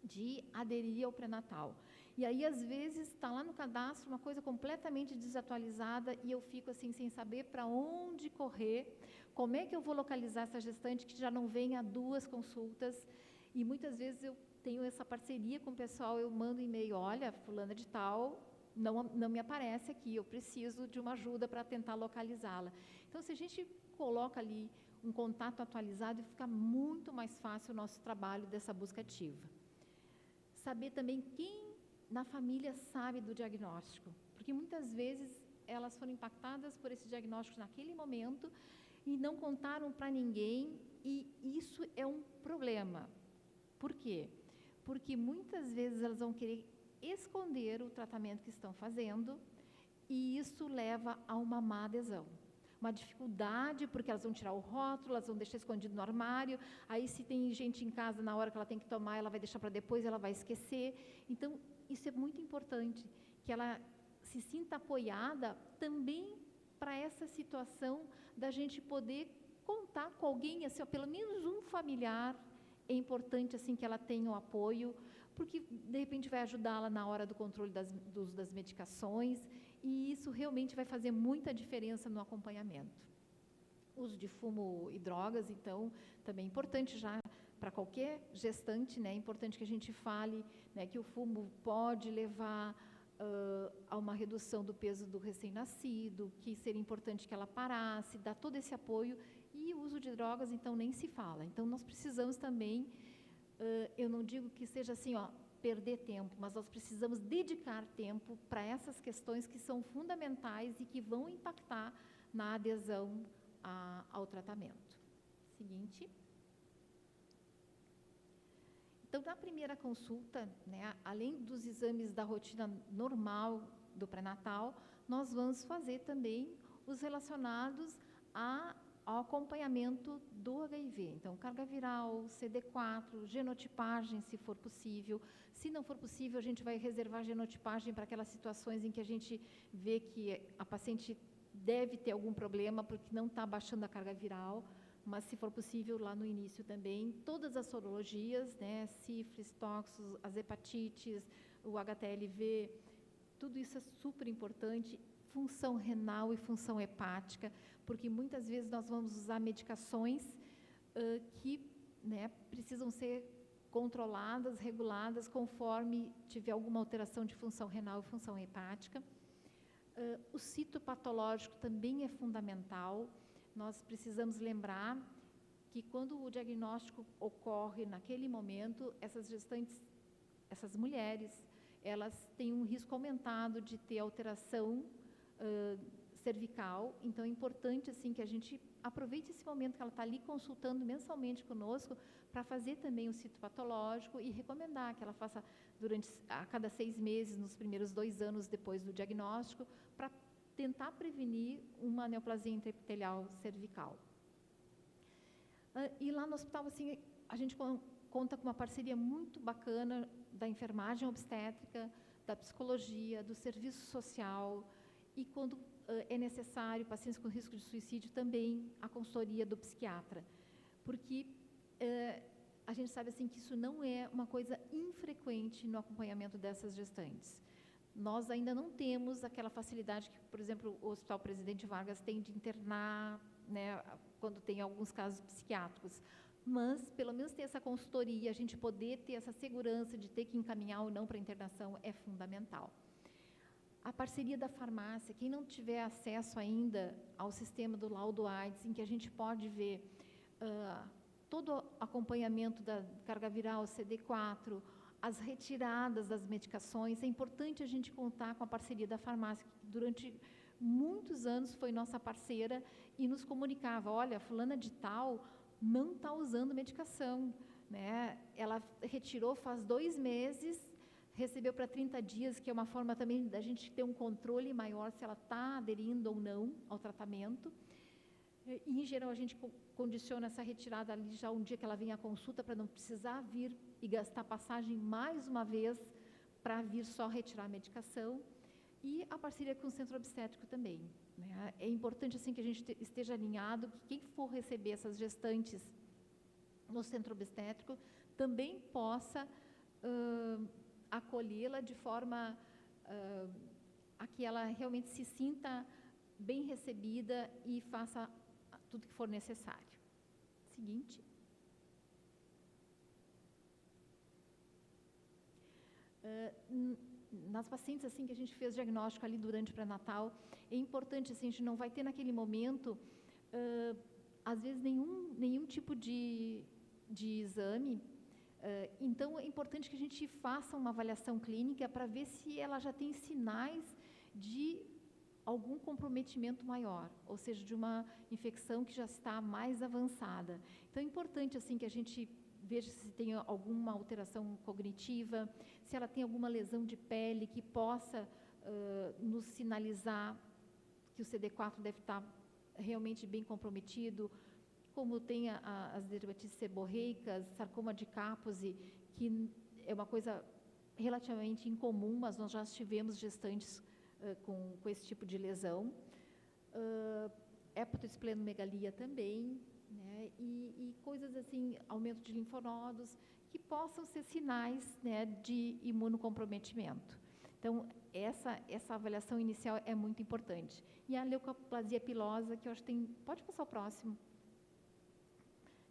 de aderir ao pré-natal. E aí, às vezes, está lá no cadastro uma coisa completamente desatualizada e eu fico assim, sem saber para onde correr, como é que eu vou localizar essa gestante que já não vem a 2 consultas, e muitas vezes eu tenho essa parceria com o pessoal, eu mando e-mail, olha, fulana de tal, não me aparece aqui, eu preciso de uma ajuda para tentar localizá-la. Então, se a gente coloca ali um contato atualizado, fica muito mais fácil o nosso trabalho dessa busca ativa. Saber também quem na família sabe do diagnóstico, porque muitas vezes elas foram impactadas por esse diagnóstico naquele momento e não contaram para ninguém, e isso é um problema. Por quê? Porque muitas vezes elas vão querer esconder o tratamento que estão fazendo e isso leva a uma má adesão. uma dificuldade, porque elas vão tirar o rótulo, elas vão deixar escondido no armário, aí se tem gente em casa, na hora que ela tem que tomar, ela vai deixar para depois, ela vai esquecer. Então, isso é muito importante, que ela se sinta apoiada também para essa situação da gente poder contar com alguém, assim, ó, pelo menos um familiar. É importante assim que ela tenha o apoio, porque de repente vai ajudá-la na hora do controle do uso das medicações, e isso realmente vai fazer muita diferença no acompanhamento. Uso de fumo e drogas, então, também é importante já para qualquer gestante, né? É importante que a gente fale, né, que o fumo pode levar a uma redução do peso do recém-nascido, que seria importante que ela parasse, dar todo esse apoio. E o uso de drogas, então, nem se fala. Então, nós precisamos também, eu não digo que seja assim, ó, perder tempo, mas nós precisamos dedicar tempo para essas questões que são fundamentais e que vão impactar na adesão ao tratamento. Seguinte. Então, na primeira consulta, né, além dos exames da rotina normal do pré-natal, nós vamos fazer também os relacionados ao acompanhamento do HIV. Então, carga viral, CD4, genotipagem, se for possível. Se não for possível, a gente vai reservar genotipagem para aquelas situações em que a gente vê que a paciente deve ter algum problema porque não está baixando a carga viral, mas, se for possível, lá no início também, todas as sorologias, né, sífilis, toxos, as hepatites, o HTLV, tudo isso é super importante, função renal e função hepática, porque muitas vezes nós vamos usar medicações que, né, precisam ser controladas, reguladas, conforme tiver alguma alteração de função renal e função hepática. O citopatológico também é fundamental. Nós precisamos lembrar que quando o diagnóstico ocorre naquele momento, essas gestantes, essas mulheres, elas têm um risco aumentado de ter alteração cervical. Então, é importante assim, que a gente aproveite esse momento que ela está ali consultando mensalmente conosco para fazer também o citopatológico e recomendar que ela faça a cada 6 meses, nos primeiros 2 anos depois do diagnóstico, para tentar prevenir uma neoplasia intraepitelial cervical. E lá no hospital, assim, a gente conta com uma parceria muito bacana da enfermagem obstétrica, da psicologia, do serviço social e, quando é necessário, pacientes com risco de suicídio, também a consultoria do psiquiatra. Porque a gente sabe assim, que isso não é uma coisa infrequente no acompanhamento dessas gestantes. Nós ainda não temos aquela facilidade que, por exemplo, o Hospital Presidente Vargas tem de internar, né, quando tem alguns casos psiquiátricos. Mas, pelo menos, ter essa consultoria, a gente poder ter essa segurança de ter que encaminhar ou não para internação é fundamental. A parceria da farmácia, quem não tiver acesso ainda ao sistema do laudo AIDS, em que a gente pode ver todo o acompanhamento da carga viral, CD4, as retiradas das medicações, é importante a gente contar com a parceria da farmácia, que durante muitos anos foi nossa parceira e nos comunicava, olha, fulana de tal não está usando medicação, né? Ela retirou faz 2 meses, recebeu para 30 dias, que é uma forma também da gente ter um controle maior se ela está aderindo ou não ao tratamento. E, em geral, a gente condiciona essa retirada ali já um dia que ela vem à consulta, para não precisar vir e gastar passagem mais uma vez para vir só retirar a medicação. E a parceria com o centro obstétrico também, né? É importante assim, que a gente esteja alinhado, que quem for receber essas gestantes no centro obstétrico também possa acolhê-la de forma a que ela realmente se sinta bem recebida e faça tudo que for necessário. Seguinte. Nas pacientes assim que a gente fez diagnóstico ali durante o pré-natal, é importante assim, a gente não vai ter naquele momento às vezes nenhum tipo de exame, então é importante que a gente faça uma avaliação clínica para ver se ela já tem sinais de algum comprometimento maior, ou seja, de uma infecção que já está mais avançada. Então é importante assim que a gente veja se tem alguma alteração cognitiva, se ela tem alguma lesão de pele que possa nos sinalizar que o CD4 deve estar realmente bem comprometido, como tem as dermatites seborreicas, sarcoma de Kaposi, que é uma coisa relativamente incomum, mas nós já tivemos gestantes com esse tipo de lesão. Hepatoesplenomegalia também, né? E coisas assim, aumento de linfonodos, que possam ser sinais, né, de imunocomprometimento. Então, essa avaliação inicial é muito importante. E a leucoplasia pilosa, que eu acho que tem... Pode passar o próximo.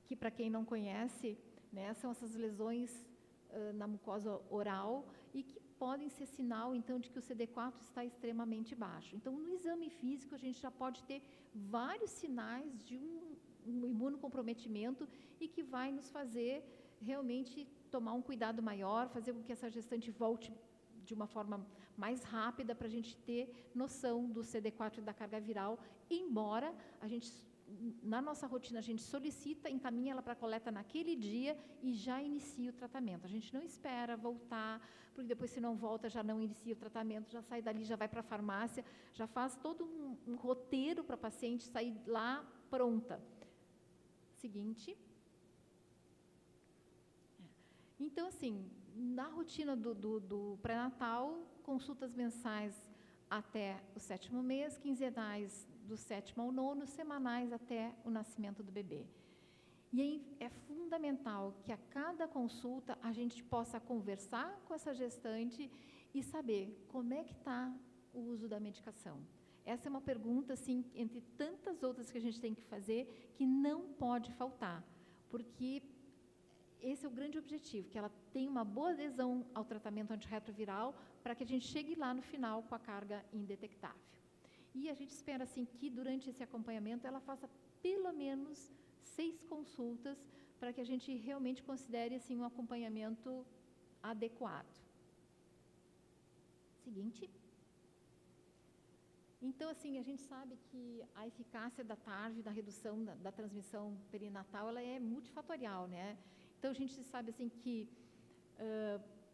Que, para quem não conhece, né, são essas lesões na mucosa oral e que podem ser sinal, então, de que o CD4 está extremamente baixo. Então, no exame físico, a gente já pode ter vários sinais de um imunocomprometimento e que vai nos fazer realmente tomar um cuidado maior, fazer com que essa gestante volte de uma forma mais rápida para a gente ter noção do CD4 e da carga viral, embora a gente, na nossa rotina, a gente solicita, encaminha ela para a coleta naquele dia e já inicia o tratamento. A gente não espera voltar, porque depois, se não volta, já não inicia o tratamento, já sai dali, já vai para a farmácia, já faz todo um roteiro para a paciente sair lá pronta. Seguinte. Então, assim, na rotina do pré-natal, consultas mensais até o 7º mês, quinzenais do 7º ao 9º, semanais até o nascimento do bebê. E aí é fundamental que a cada consulta a gente possa conversar com essa gestante e saber como é que está o uso da medicação. Essa é uma pergunta, assim, entre tantas outras que a gente tem que fazer, que não pode faltar, porque esse é o grande objetivo, que ela tenha uma boa adesão ao tratamento antirretroviral para que a gente chegue lá no final com a carga indetectável. E a gente espera, assim, que durante esse acompanhamento ela faça pelo menos 6 consultas para que a gente realmente considere, assim, um acompanhamento adequado. Seguinte. Então, assim, a gente sabe que a eficácia da TARV, da redução da transmissão perinatal, ela é multifatorial, né? Então, a gente sabe, assim, que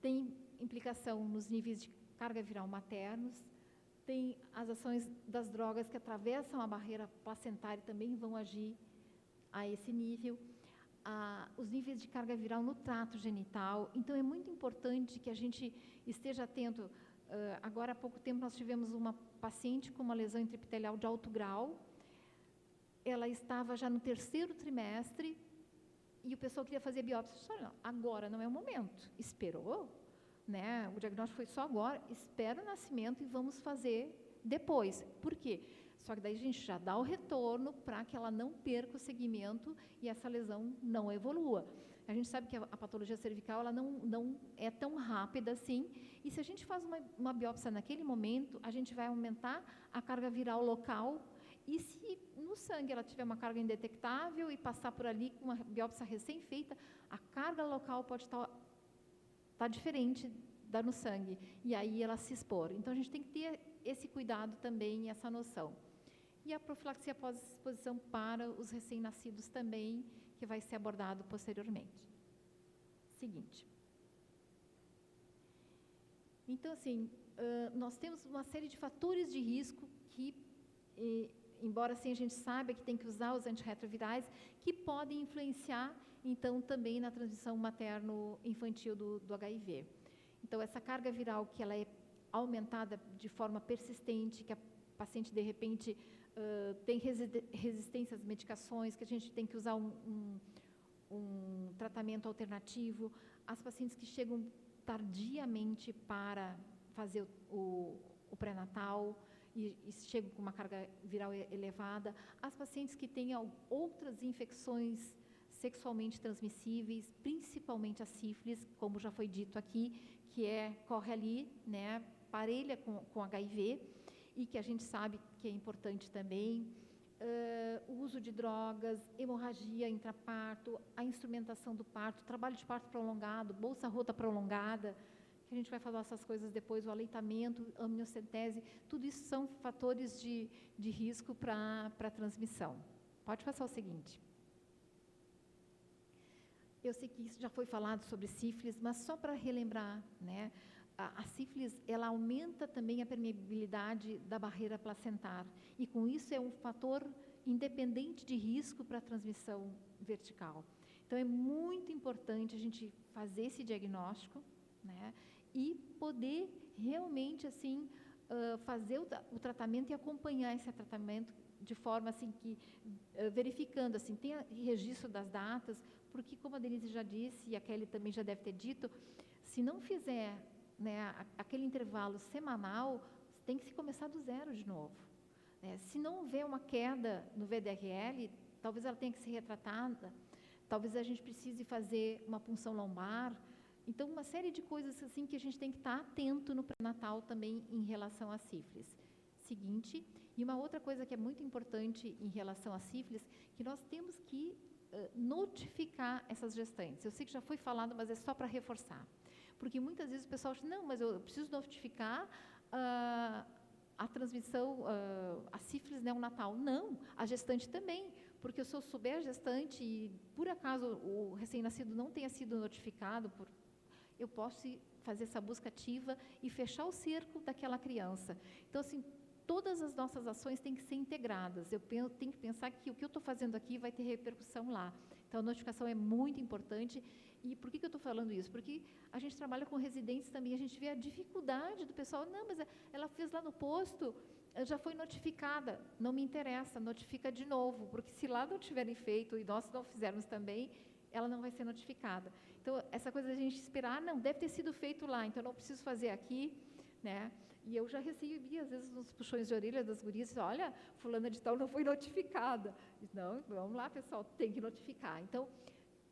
tem implicação nos níveis de carga viral maternos, tem as ações das drogas que atravessam a barreira placentária e também vão agir a esse nível, os níveis de carga viral no trato genital. Então, é muito importante que a gente esteja atento. Agora, há pouco tempo, nós tivemos uma paciente com uma lesão intraepitelial de alto grau. Ela estava já no 3º trimestre e o pessoal queria fazer biópsia. Não, agora não é o momento. Esperou, né? O diagnóstico foi só agora. Espera o nascimento e vamos fazer depois. Por quê? Só que daí a gente já dá o retorno para que ela não perca o segmento e essa lesão não evolua. A gente sabe que a patologia cervical ela não é tão rápida assim, e se a gente faz uma biópsia naquele momento, a gente vai aumentar a carga viral local, e se no sangue ela tiver uma carga indetectável e passar por ali com uma biópsia recém-feita, a carga local pode estar diferente da no sangue, e aí ela se expor. Então, a gente tem que ter esse cuidado também, essa noção. E a profilaxia pós-exposição para os recém-nascidos também, que vai ser abordado posteriormente. Seguinte. Então, assim, nós temos uma série de fatores de risco que, embora assim a gente saiba que tem que usar os antirretrovirais, que podem influenciar, então, também na transmissão materno-infantil do HIV. Então, essa carga viral que ela é aumentada de forma persistente, que a paciente, de repente, tem resistência às medicações, que a gente tem que usar um tratamento alternativo, as pacientes que chegam tardiamente para fazer o pré-natal e chegam com uma carga viral elevada, as pacientes que têm outras infecções sexualmente transmissíveis, principalmente a sífilis, como já foi dito aqui, que corre ali, né, parelha com HIV, e que a gente sabe que é importante também, o uso de drogas, hemorragia intraparto, a instrumentação do parto, trabalho de parto prolongado, bolsa rota prolongada, que a gente vai falar essas coisas depois, o aleitamento, amniocentese, tudo isso são fatores de risco para a transmissão. Pode passar o seguinte. Eu sei que isso já foi falado sobre sífilis, mas só para relembrar, né? A sífilis, ela aumenta também a permeabilidade da barreira placentar, e com isso é um fator independente de risco para a transmissão vertical. Então, é muito importante a gente fazer esse diagnóstico, né, e poder realmente, assim, fazer o tratamento e acompanhar esse tratamento de forma, assim, que, verificando, assim, tem registro das datas, porque, como a Denise já disse, e a Kelly também já deve ter dito, se não fizer, né, aquele intervalo semanal, tem que se começar do zero de novo. Se não houver uma queda no VDRL, talvez ela tenha que ser retratada, talvez a gente precise fazer uma punção lombar. Então, uma série de coisas assim que a gente tem que estar atento no pré-natal também em relação à sífilis. Seguinte, e uma outra coisa que é muito importante em relação à sífilis, que nós temos que notificar essas gestantes. Eu sei que já foi falado, mas é só para reforçar. Porque muitas vezes o pessoal diz, não, mas eu preciso notificar a transmissão, a sífilis neonatal. Não, a gestante também, porque se eu souber a gestante e, por acaso, o recém-nascido não tenha sido notificado, eu posso fazer essa busca ativa e fechar o cerco daquela criança. Então, assim, todas as nossas ações têm que ser integradas. Eu tenho que pensar que o que eu estou fazendo aqui vai ter repercussão lá. Então, a notificação é muito importante. E por que eu estou falando isso? Porque a gente trabalha com residentes também, a gente vê a dificuldade do pessoal. Não, mas ela fez lá no posto, já foi notificada. Não me interessa, notifica de novo, porque se lá não tiverem feito e nós não fizermos também, ela não vai ser notificada. Então, essa coisa da gente esperar, não, deve ter sido feito lá, então não preciso fazer aqui, né? E eu já recebi, às vezes, uns puxões de orelha das gurias, olha, fulana de tal não foi notificada. Não, vamos lá, pessoal, tem que notificar. Então,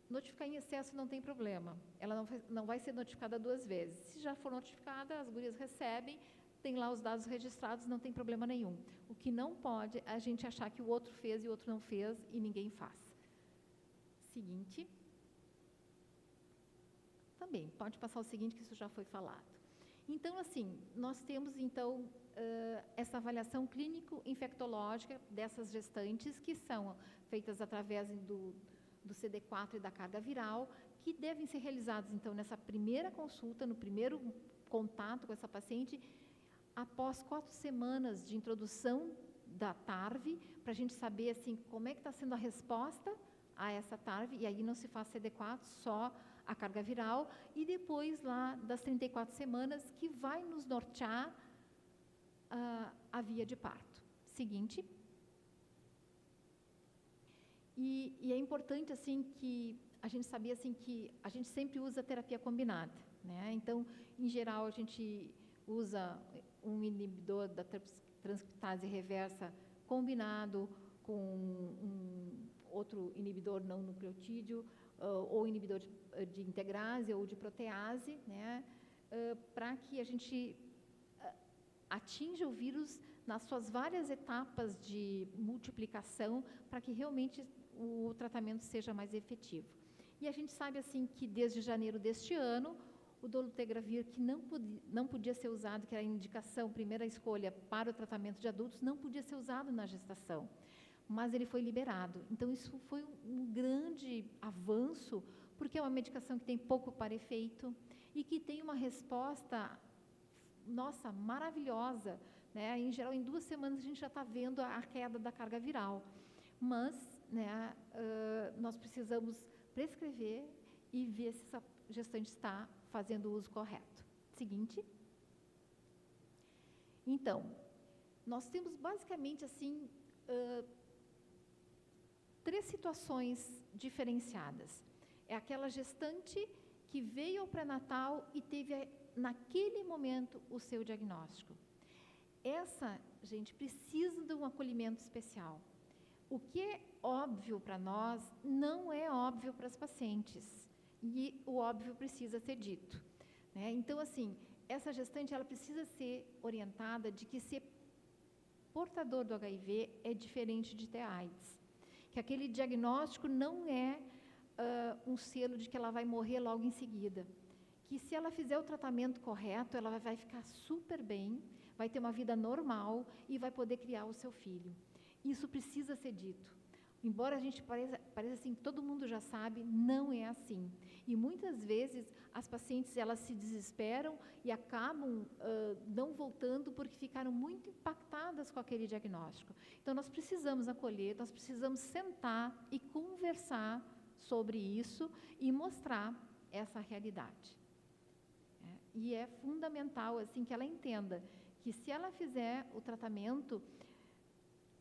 notificar em excesso não tem problema, ela não vai ser notificada 2 vezes. Se já for notificada, as gurias recebem, tem lá os dados registrados, não tem problema nenhum. O que não pode é a gente achar que o outro fez e o outro não fez e ninguém faz. Seguinte. Também, pode passar o seguinte, que isso já foi falado. Então, assim, nós temos, então, essa avaliação clínico-infectológica dessas gestantes, que são feitas através do CD4 e da carga viral, que devem ser realizados, então, nessa primeira consulta, no primeiro contato com essa paciente, após 4 semanas de introdução da TARV, para a gente saber, assim, como é que está sendo a resposta a essa TARV, e aí não se faz CD4, só a carga viral, e depois lá das 34 semanas, que vai nos nortear a via de parto. Seguinte. E é importante, assim, que a gente sabia, assim, que a gente sempre usa terapia combinada, né? Então, em geral, a gente usa um inibidor da transcriptase reversa combinado com um outro inibidor não nucleotídeo, ou inibidor de integrase ou de protease, né, para que a gente atinja o vírus nas suas várias etapas de multiplicação, para que realmente o tratamento seja mais efetivo. E a gente sabe, assim, que desde janeiro deste ano, o dolutegravir, que não podia ser usado, que era a indicação, primeira escolha para o tratamento de adultos, não podia ser usado na gestação, mas ele foi liberado. Então, isso foi um grande avanço, porque é uma medicação que tem pouco para efeito e que tem uma resposta, nossa, maravilhosa, né? Em geral, em 2 semanas a gente já está vendo a queda da carga viral. Mas, né, nós precisamos prescrever e ver se essa gestante está fazendo o uso correto. Seguinte. Então, nós temos basicamente, assim, 3 situações diferenciadas. É aquela gestante que veio ao pré-natal e teve, naquele momento, o seu diagnóstico. Essa, gente, precisa de um acolhimento especial. O que é óbvio para nós, não é óbvio para as pacientes. E o óbvio precisa ser dito, né? Então, assim, essa gestante, ela precisa ser orientada de que ser portador do HIV é diferente de ter AIDS. Que aquele diagnóstico não é um selo de que ela vai morrer logo em seguida. Que se ela fizer o tratamento correto, ela vai ficar super bem, vai ter uma vida normal e vai poder criar o seu filho. Isso precisa ser dito. Embora a gente pareça assim, que todo mundo já sabe, não é assim. E muitas vezes as pacientes elas se desesperam e acabam não voltando porque ficaram muito impactadas com aquele diagnóstico. Então nós precisamos acolher, nós precisamos sentar e conversar sobre isso e mostrar essa realidade. E é fundamental assim que ela entenda que se ela fizer o tratamento,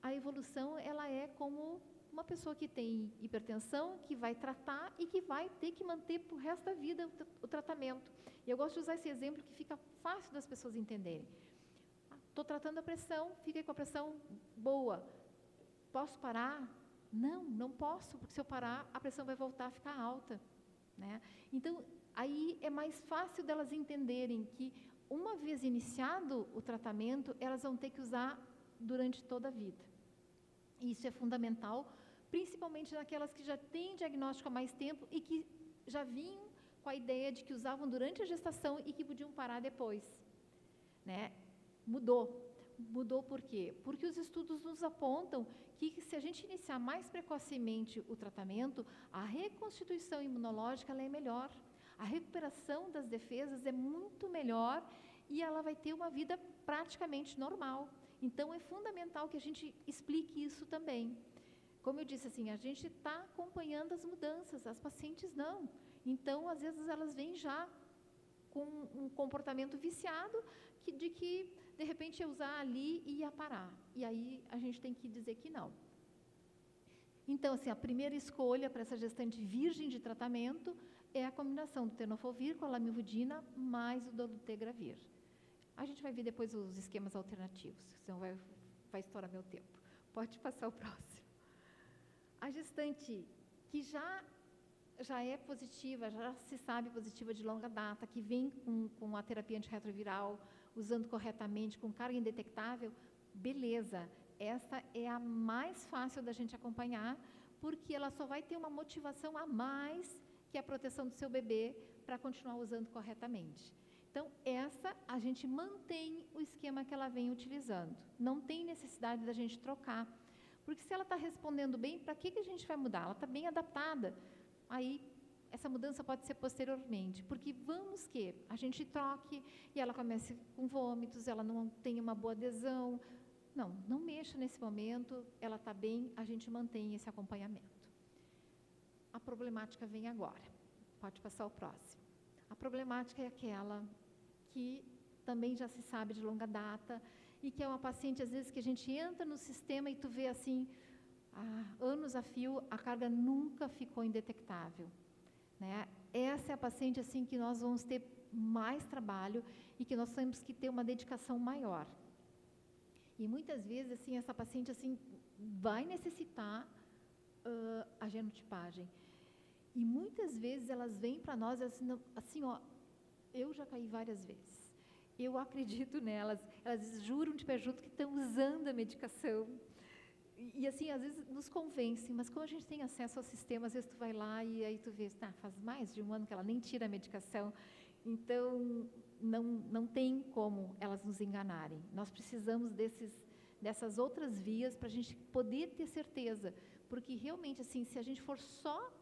a evolução ela é como uma pessoa que tem hipertensão, que vai tratar e que vai ter que manter para o resto da vida o tratamento. E eu gosto de usar esse exemplo que fica fácil das pessoas entenderem. Estou tratando a pressão, fiquei com a pressão boa. Posso parar? Não, não posso, porque se eu parar, a pressão vai voltar a ficar alta. Né? Então, aí é mais fácil delas entenderem que, uma vez iniciado o tratamento, elas vão ter que usar durante toda a vida. Isso é fundamental, principalmente naquelas que já têm diagnóstico há mais tempo e que já vinham com a ideia de que usavam durante a gestação e que podiam parar depois. Né? Mudou por quê? Porque os estudos nos apontam que se a gente iniciar mais precocemente o tratamento, a reconstituição imunológica ela é melhor. A recuperação das defesas é muito melhor e ela vai ter uma vida praticamente normal. Então, é fundamental que a gente explique isso também. Como eu disse, assim, a gente está acompanhando as mudanças, as pacientes não. Então, às vezes, elas vêm já com um comportamento viciado de que, de repente, ia usar ali e ia parar. E aí, a gente tem que dizer que não. Então, assim, a primeira escolha para essa gestante virgem de tratamento é a combinação do tenofovir com a lamivudina mais o dolutegravir. A gente vai ver depois os esquemas alternativos, senão vai estourar meu tempo. Pode passar o próximo. A gestante que já é positiva, já se sabe positiva de longa data, que vem com a terapia antirretroviral, usando corretamente, com carga indetectável, beleza. Essa é a mais fácil da gente acompanhar, porque ela só vai ter uma motivação a mais que a proteção do seu bebê para continuar usando corretamente. Então, essa a gente mantém o esquema que ela vem utilizando. Não tem necessidade da gente trocar. Porque se ela está respondendo bem, para que a gente vai mudar? Ela está bem adaptada. Aí, essa mudança pode ser posteriormente. Porque vamos que a gente troque e ela comece com vômitos, ela não tem uma boa adesão. Não mexa nesse momento, ela está bem, a gente mantém esse acompanhamento. A problemática vem agora. Pode passar o próximo. A problemática é aquela que também já se sabe de longa data e que é uma paciente, às vezes, que a gente entra no sistema e tu vê assim, anos a fio, a carga nunca ficou indetectável. Né? Essa é a paciente assim, que nós vamos ter mais trabalho e que nós temos que ter uma dedicação maior. E muitas vezes, assim, essa paciente assim, vai necessitar a genotipagem. E muitas vezes elas vêm para nós assim, ó, eu já caí várias vezes. Eu acredito nelas. Elas juram de pé junto que estão usando a medicação. E assim, às vezes nos convencem, mas como a gente tem acesso ao sistema, às vezes tu vai lá e aí tu vê, faz mais de um ano que ela nem tira a medicação. Então, não tem como elas nos enganarem. Nós precisamos dessas outras vias para a gente poder ter certeza. Porque realmente, assim, se a gente for só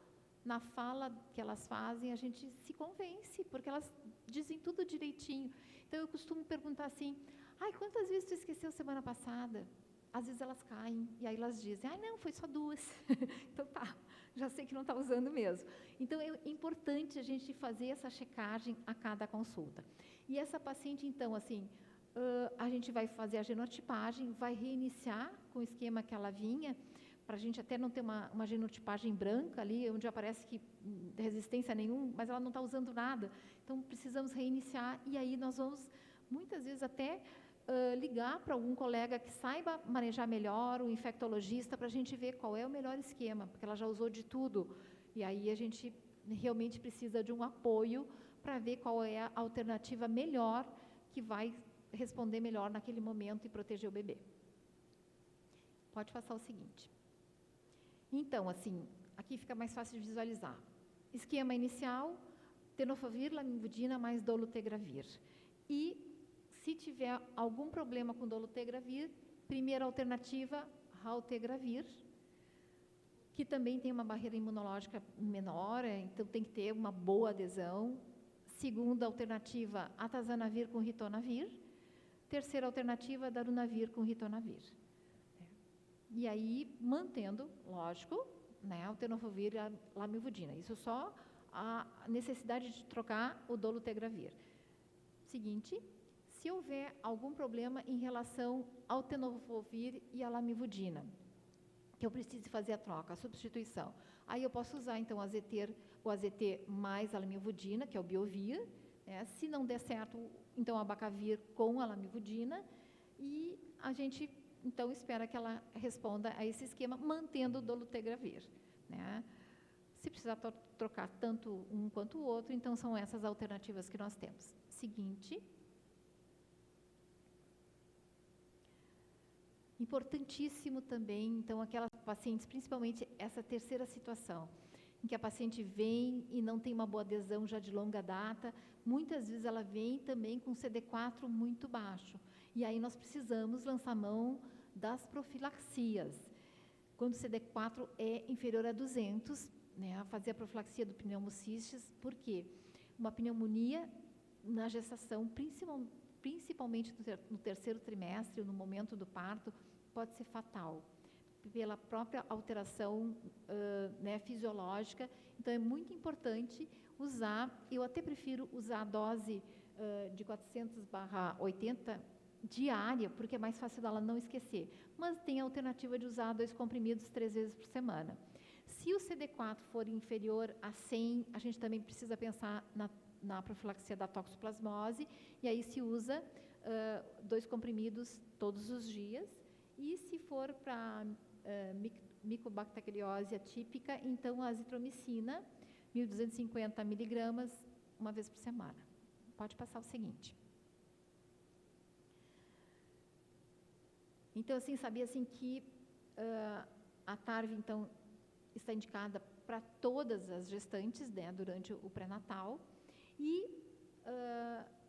na fala que elas fazem, a gente se convence, porque elas dizem tudo direitinho. Então, eu costumo perguntar assim, quantas vezes tu esqueceu semana passada? Às vezes elas caem, e aí elas dizem, não, foi só 2. Então tá, já sei que não está usando mesmo. Então, é importante a gente fazer essa checagem a cada consulta. E essa paciente, então, assim, a gente vai fazer a genotipagem, vai reiniciar com o esquema que ela vinha, para a gente até não ter uma genotipagem branca ali, onde aparece que resistência nenhuma, mas ela não está usando nada. Então, precisamos reiniciar, e aí nós vamos, muitas vezes, até ligar para algum colega que saiba manejar melhor, o infectologista, para a gente ver qual é o melhor esquema, porque ela já usou de tudo. E aí a gente realmente precisa de um apoio para ver qual é a alternativa melhor que vai responder melhor naquele momento e proteger o bebê. Pode passar o seguinte. Então, assim, aqui fica mais fácil de visualizar. Esquema inicial, tenofovir, lamivudina mais dolutegravir. E, se tiver algum problema com dolutegravir, primeira alternativa, raltegravir. que também tem uma barreira imunológica menor, então tem que ter uma boa adesão. Segunda alternativa, atazanavir com ritonavir. Terceira alternativa, darunavir com ritonavir. E aí, mantendo, lógico, né, o tenofovir e a lamivudina. Isso só a necessidade de trocar o dolutegravir. Seguinte, se houver algum problema em relação ao tenofovir e a lamivudina, que eu precise fazer a troca, a substituição, aí eu posso usar, então, o AZT mais a lamivudina, que é o Biovir, né? Se não der certo, então, a Bacavir com a lamivudina, e a gente, então, espera que ela responda a esse esquema, mantendo o dolutegravir, né? Se precisar trocar tanto um quanto o outro, então, são essas alternativas que nós temos. Seguinte. Importantíssimo também, então, aquelas pacientes, principalmente essa terceira situação, em que a paciente vem e não tem uma boa adesão já de longa data, muitas vezes ela vem também com CD4 muito baixo. E aí nós precisamos lançar mão das profilaxias. Quando o CD4 é inferior a 200, né, fazer a profilaxia do pneumocistis, por quê? Uma pneumonia na gestação, principalmente no terceiro trimestre, no momento do parto, pode ser fatal, pela própria alteração né, fisiológica. Então, é muito importante usar, eu até prefiro usar a dose de 400/80 diária, porque é mais fácil dela não esquecer. Mas tem a alternativa de usar 2 comprimidos 3 vezes por semana. Se o CD4 for inferior a 100, a gente também precisa pensar na profilaxia da toxoplasmose, e aí se usa 2 comprimidos todos os dias. E se for para micobacteriose atípica, então a azitromicina, 1.250 miligramas, uma vez por semana. Pode passar o seguinte. Então, assim, sabia assim que a TARV, então, está indicada para todas as gestantes, né, durante o pré-natal, e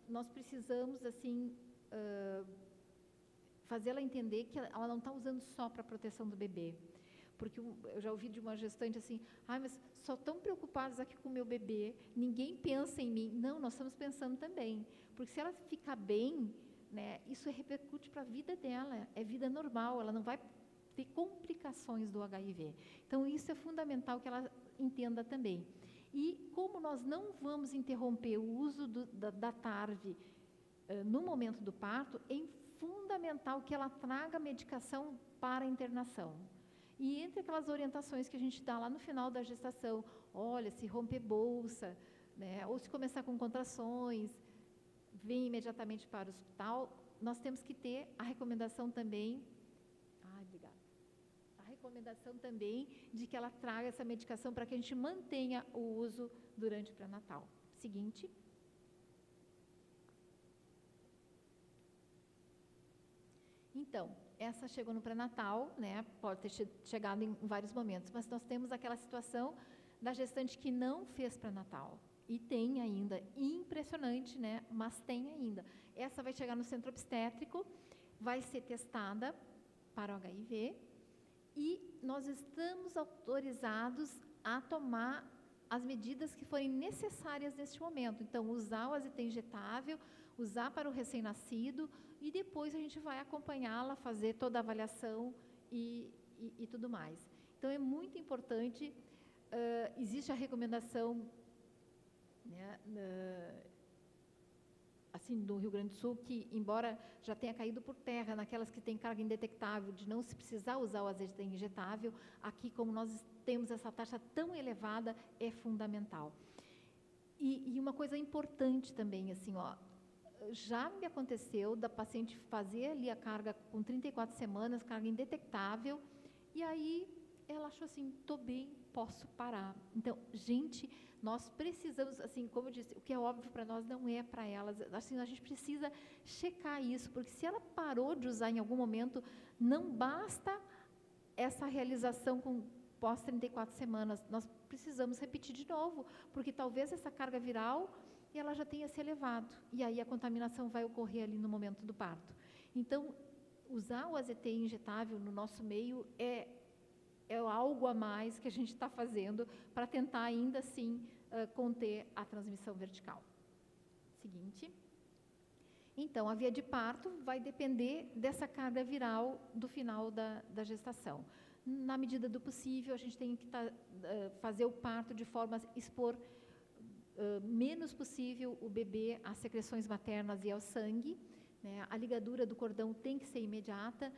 nós precisamos, assim, fazê-la entender que ela não está usando só para a proteção do bebê. Porque eu já ouvi de uma gestante assim, mas só estão preocupados aqui com o meu bebê, ninguém pensa em mim. Não, nós estamos pensando também. Porque se ela ficar bem, né, isso repercute para a vida dela, é vida normal, ela não vai ter complicações do HIV. Então, isso é fundamental que ela entenda também. E como nós não vamos interromper o uso da TARV no momento do parto, é fundamental que ela traga medicação para a internação. E entre aquelas orientações que a gente dá lá no final da gestação, olha, se romper bolsa, né, ou se começar com contrações, vem imediatamente para o hospital, nós temos que ter a recomendação também, a recomendação também de que ela traga essa medicação para que a gente mantenha o uso durante o pré-natal. Seguinte. Então, essa chegou no pré-natal, né? Pode ter chegado em vários momentos, mas nós temos aquela situação da gestante que não fez pré-natal. E tem ainda, impressionante, né? Mas tem ainda. Essa vai chegar no centro obstétrico, vai ser testada para o HIV e nós estamos autorizados a tomar as medidas que forem necessárias neste momento. Então, usar o AZT injetável, usar para o recém-nascido, e depois a gente vai acompanhá-la, fazer toda a avaliação e tudo mais. Então, é muito importante, existe a recomendação, né, assim, do Rio Grande do Sul, que, embora já tenha caído por terra, naquelas que têm carga indetectável, de não se precisar usar o AZT injetável, aqui, como nós temos essa taxa tão elevada, é fundamental. E uma coisa importante também, assim, já me aconteceu da paciente fazer ali a carga com 34 semanas, carga indetectável, e aí ela achou assim, estou bem, posso parar. Então, gente, nós precisamos, assim, como eu disse, o que é óbvio para nós não é para elas, assim, a gente precisa checar isso, porque se ela parou de usar em algum momento, não basta essa realização com pós 34 semanas, nós precisamos repetir de novo, porque talvez essa carga viral ela já tenha se elevado, e aí a contaminação vai ocorrer ali no momento do parto. Então, usar o AZT injetável no nosso meio é é algo a mais que a gente está fazendo para tentar ainda assim conter a transmissão vertical. Seguinte. Então, a via de parto vai depender dessa carga viral do final da gestação. Na medida do possível, a gente tem que fazer o parto de forma a expor menos possível o bebê às secreções maternas e ao sangue, né? A ligadura do cordão tem que ser imediata,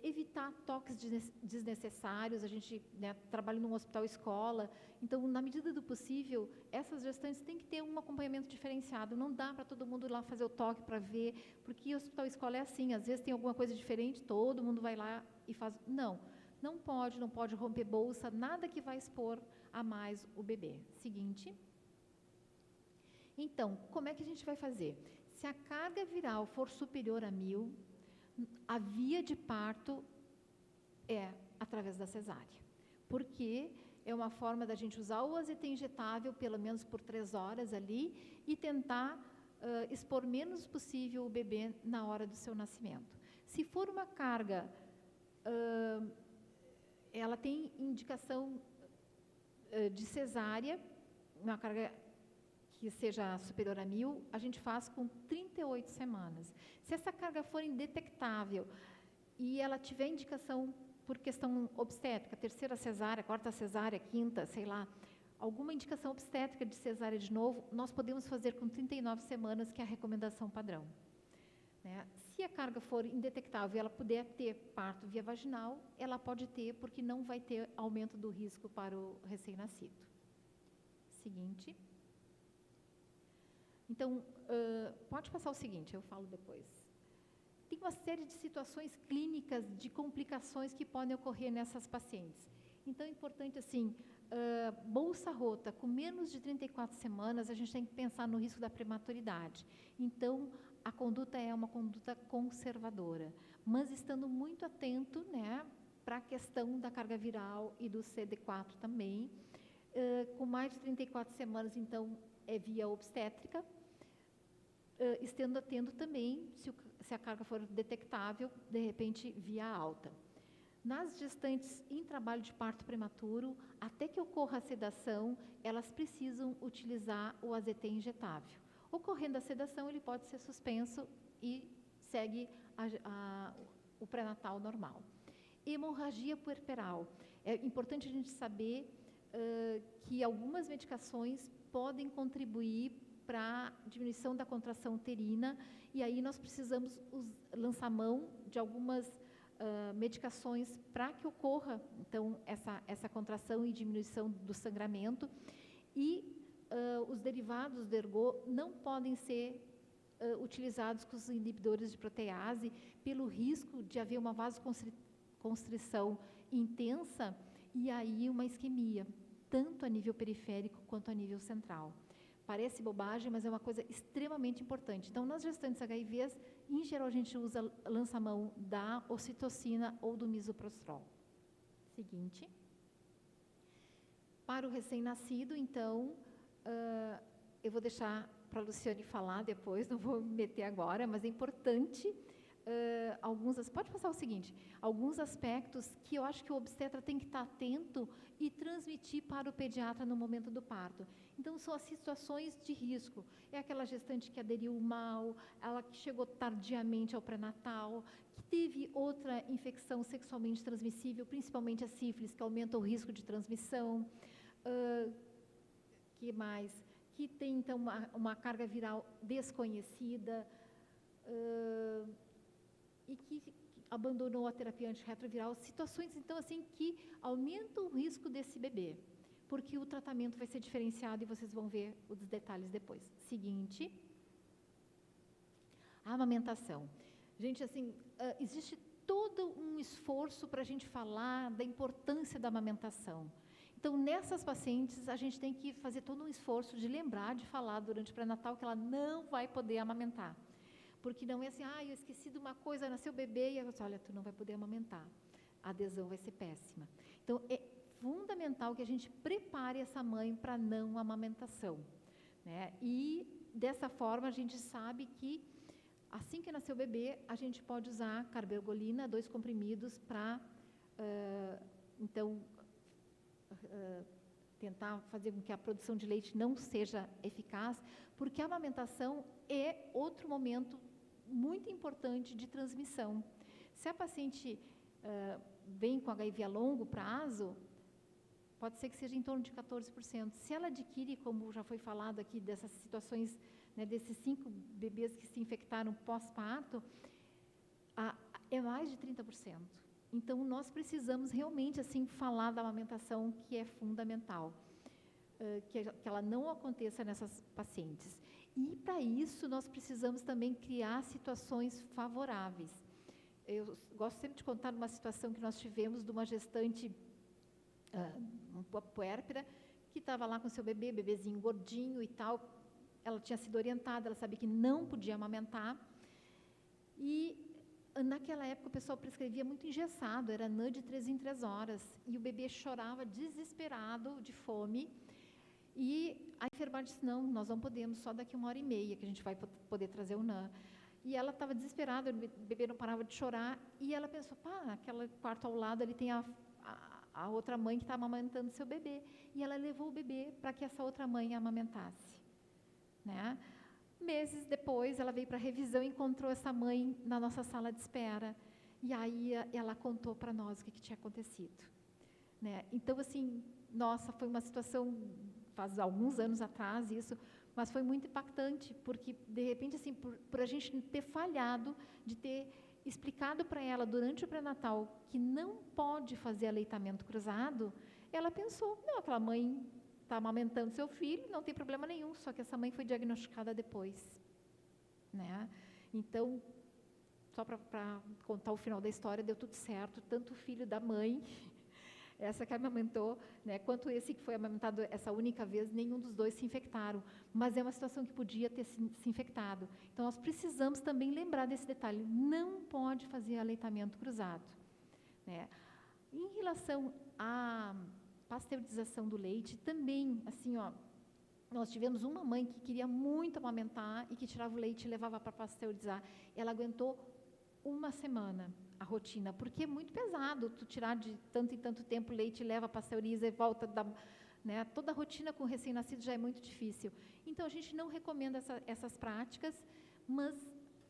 evitar toques desnecessários. A gente, né, trabalha num hospital-escola, então, na medida do possível, essas gestantes têm que ter um acompanhamento diferenciado. Não dá para todo mundo ir lá fazer o toque para ver, porque o hospital-escola é assim, às vezes tem alguma coisa diferente, todo mundo vai lá e faz. Não pode romper bolsa, nada que vai expor a mais o bebê. Seguinte. Então, como é que a gente vai fazer? Se a carga viral for superior a 1000, a via de parto é através da cesárea, porque é uma forma da gente usar o AZT injetável pelo menos por 3 horas ali e tentar expor menos possível o bebê na hora do seu nascimento. Se for uma carga, ela tem indicação de cesárea, uma carga que seja superior a 1000, a gente faz com 38 semanas. Se essa carga for indetectável e ela tiver indicação por questão obstétrica, 3ª cesárea, 4ª cesárea, 5ª, sei lá, alguma indicação obstétrica de cesárea de novo, nós podemos fazer com 39 semanas, que é a recomendação padrão. Né? Se a carga for indetectável e ela puder ter parto via vaginal, ela pode ter, porque não vai ter aumento do risco para o recém-nascido. Seguinte. Então, pode passar o seguinte, eu falo depois. Tem uma série de situações clínicas, de complicações que podem ocorrer nessas pacientes. Então, é importante, assim, bolsa rota, com menos de 34 semanas, a gente tem que pensar no risco da prematuridade. Então, a conduta é uma conduta conservadora, mas estando muito atento, né, para a questão da carga viral e do CD4 também. Com mais de 34 semanas, então, é via obstétrica, estando atento também, se a carga for detectável, de repente, via alta. Nas gestantes em trabalho de parto prematuro, até que ocorra a sedação, elas precisam utilizar o AZT injetável. Ocorrendo a sedação, ele pode ser suspenso e segue o pré-natal normal. Hemorragia puerperal. É importante a gente saber que algumas medicações podem contribuir para a diminuição da contração uterina, e aí nós precisamos lançar mão de algumas medicações para que ocorra, então, essa contração e diminuição do sangramento. E os derivados do ergot não podem ser utilizados com os inibidores de protease, pelo risco de haver uma vasoconstrição intensa e aí uma isquemia, tanto a nível periférico quanto a nível central. Parece bobagem, mas é uma coisa extremamente importante. Então, nas gestantes HIVs, em geral, a gente lança a mão da ocitocina ou do misoprostol. Seguinte. Para o recém-nascido, então, eu vou deixar para a Luciane falar depois, não vou me meter agora, mas é importante pode passar o seguinte, alguns aspectos que eu acho que o obstetra tem que estar atento e transmitir para o pediatra no momento do parto. Então, são as situações de risco. É aquela gestante que aderiu mal, ela que chegou tardiamente ao pré-natal, que teve outra infecção sexualmente transmissível, principalmente a sífilis, que aumenta o risco de transmissão. Que mais? Que tem, então, uma carga viral desconhecida, e que abandonou a terapia antirretroviral, situações, então, assim, que aumentam o risco desse bebê, porque o tratamento vai ser diferenciado e vocês vão ver os detalhes depois. Seguinte. A amamentação. Gente, assim, existe todo um esforço para a gente falar da importância da amamentação. Então, nessas pacientes, a gente tem que fazer todo um esforço de lembrar de falar durante o pré-natal que ela não vai poder amamentar. Porque não é assim, eu esqueci de uma coisa, nasceu o bebê, e eu disse, olha, tu não vai poder amamentar. A adesão vai ser péssima. Então, é fundamental que a gente prepare essa mãe para não amamentação. Né? E, dessa forma, a gente sabe que, assim que nasceu o bebê, a gente pode usar carbergolina, 2 comprimidos, para Então, tentar fazer com que a produção de leite não seja eficaz, porque a amamentação é outro momento muito importante de transmissão. Se a paciente vem com HIV a longo prazo, pode ser que seja em torno de 14%. Se ela adquire, como já foi falado aqui, dessas situações, né, desses 5 bebês que se infectaram pós-parto, é mais de 30%. Então, nós precisamos realmente assim falar da amamentação, que é fundamental, que ela não aconteça nessas pacientes. E, para isso, nós precisamos também criar situações favoráveis. Eu gosto sempre de contar uma situação que nós tivemos de uma gestante, uma puérpera, que estava lá com seu bebezinho gordinho e tal. Ela tinha sido orientada, ela sabia que não podia amamentar. E, naquela época, o pessoal prescrevia muito engessado, era NAN de 3 em 3 horas. E o bebê chorava desesperado de fome. E a enfermagem disse, não, nós não podemos, só daqui 1h30 que a gente vai poder trazer o NAN. E ela estava desesperada, o bebê não parava de chorar. E ela pensou, aquele quarto ao lado, ele tem a outra mãe que está amamentando seu bebê. E ela levou o bebê para que essa outra mãe amamentasse. Né? Meses depois, ela veio para a revisão e encontrou essa mãe na nossa sala de espera. E aí ela contou para nós o que tinha acontecido. Né? Então, assim, nossa, foi uma situação, faz alguns anos atrás isso, mas foi muito impactante, porque, de repente, assim, por a gente ter falhado, de ter explicado para ela durante o pré-natal que não pode fazer aleitamento cruzado, ela pensou, não, aquela mãe está amamentando seu filho, não tem problema nenhum, só que essa mãe foi diagnosticada depois. Né? Então, só para contar o final da história, deu tudo certo, tanto o filho da mãe, essa que amamentou, né, quanto esse que foi amamentado essa única vez, nenhum dos dois se infectaram, mas é uma situação que podia ter se infectado. Então, nós precisamos também lembrar desse detalhe, não pode fazer aleitamento cruzado. Né? Em relação à pasteurização do leite, também, assim, nós tivemos uma mãe que queria muito amamentar e que tirava o leite e levava para pasteurizar. Ela aguentou 1 semana a rotina, porque é muito pesado tu tirar de tanto em tanto tempo leite, leva, pasteuriza e volta, né? Toda a rotina com recém-nascido já é muito difícil. Então, a gente não recomenda essas práticas, mas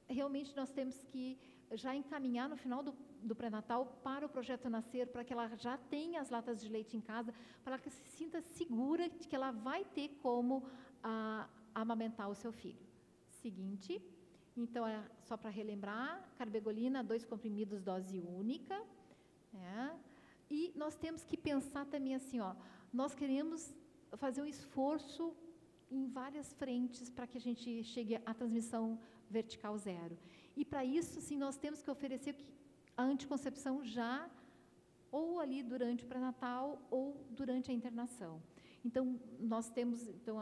realmente nós temos que já encaminhar no final do pré-natal para o projeto nascer, para que ela já tenha as latas de leite em casa, para que se sinta segura de que ela vai ter como amamentar o seu filho. Seguinte, então, só para relembrar, carbegolina, 2 comprimidos, dose única. Né? E nós temos que pensar também assim, nós queremos fazer um esforço em várias frentes para que a gente chegue à transmissão vertical 0. E, para isso, sim, nós temos que oferecer a anticoncepção já, ou ali durante o pré-natal, ou durante a internação. Então, nós temos, então,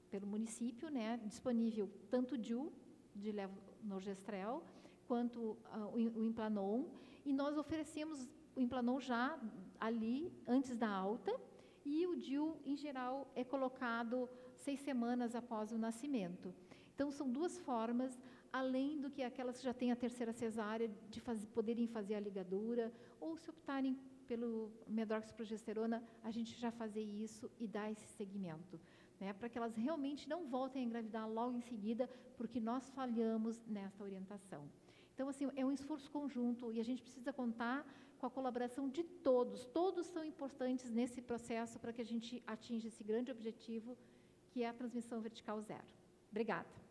pelo município, né, disponível tanto o DIU, de levonorgestrel, quanto o Implanon, e nós oferecemos o Implanon já ali, antes da alta, e o DIU, em geral, é colocado 6 semanas após o nascimento. Então, são 2 formas, além do que aquelas que já têm a 3ª cesárea, de poderem fazer a ligadura, ou se optarem pelo medroxiprogesterona, a gente já fazer isso e dar esse segmento. Né, para que elas realmente não voltem a engravidar logo em seguida, porque nós falhamos nessa orientação. Então, assim, é um esforço conjunto e a gente precisa contar com a colaboração de todos. Todos são importantes nesse processo para que a gente atinja esse grande objetivo, que é a transmissão vertical 0. Obrigada.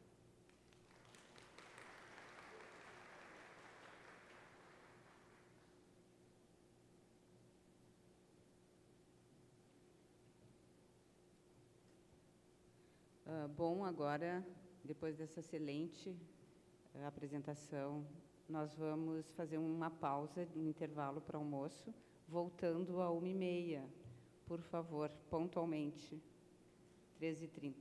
Bom, agora, depois dessa excelente apresentação, nós vamos fazer uma pausa, um intervalo para almoço, voltando a 1h30, por favor, pontualmente, 13h30.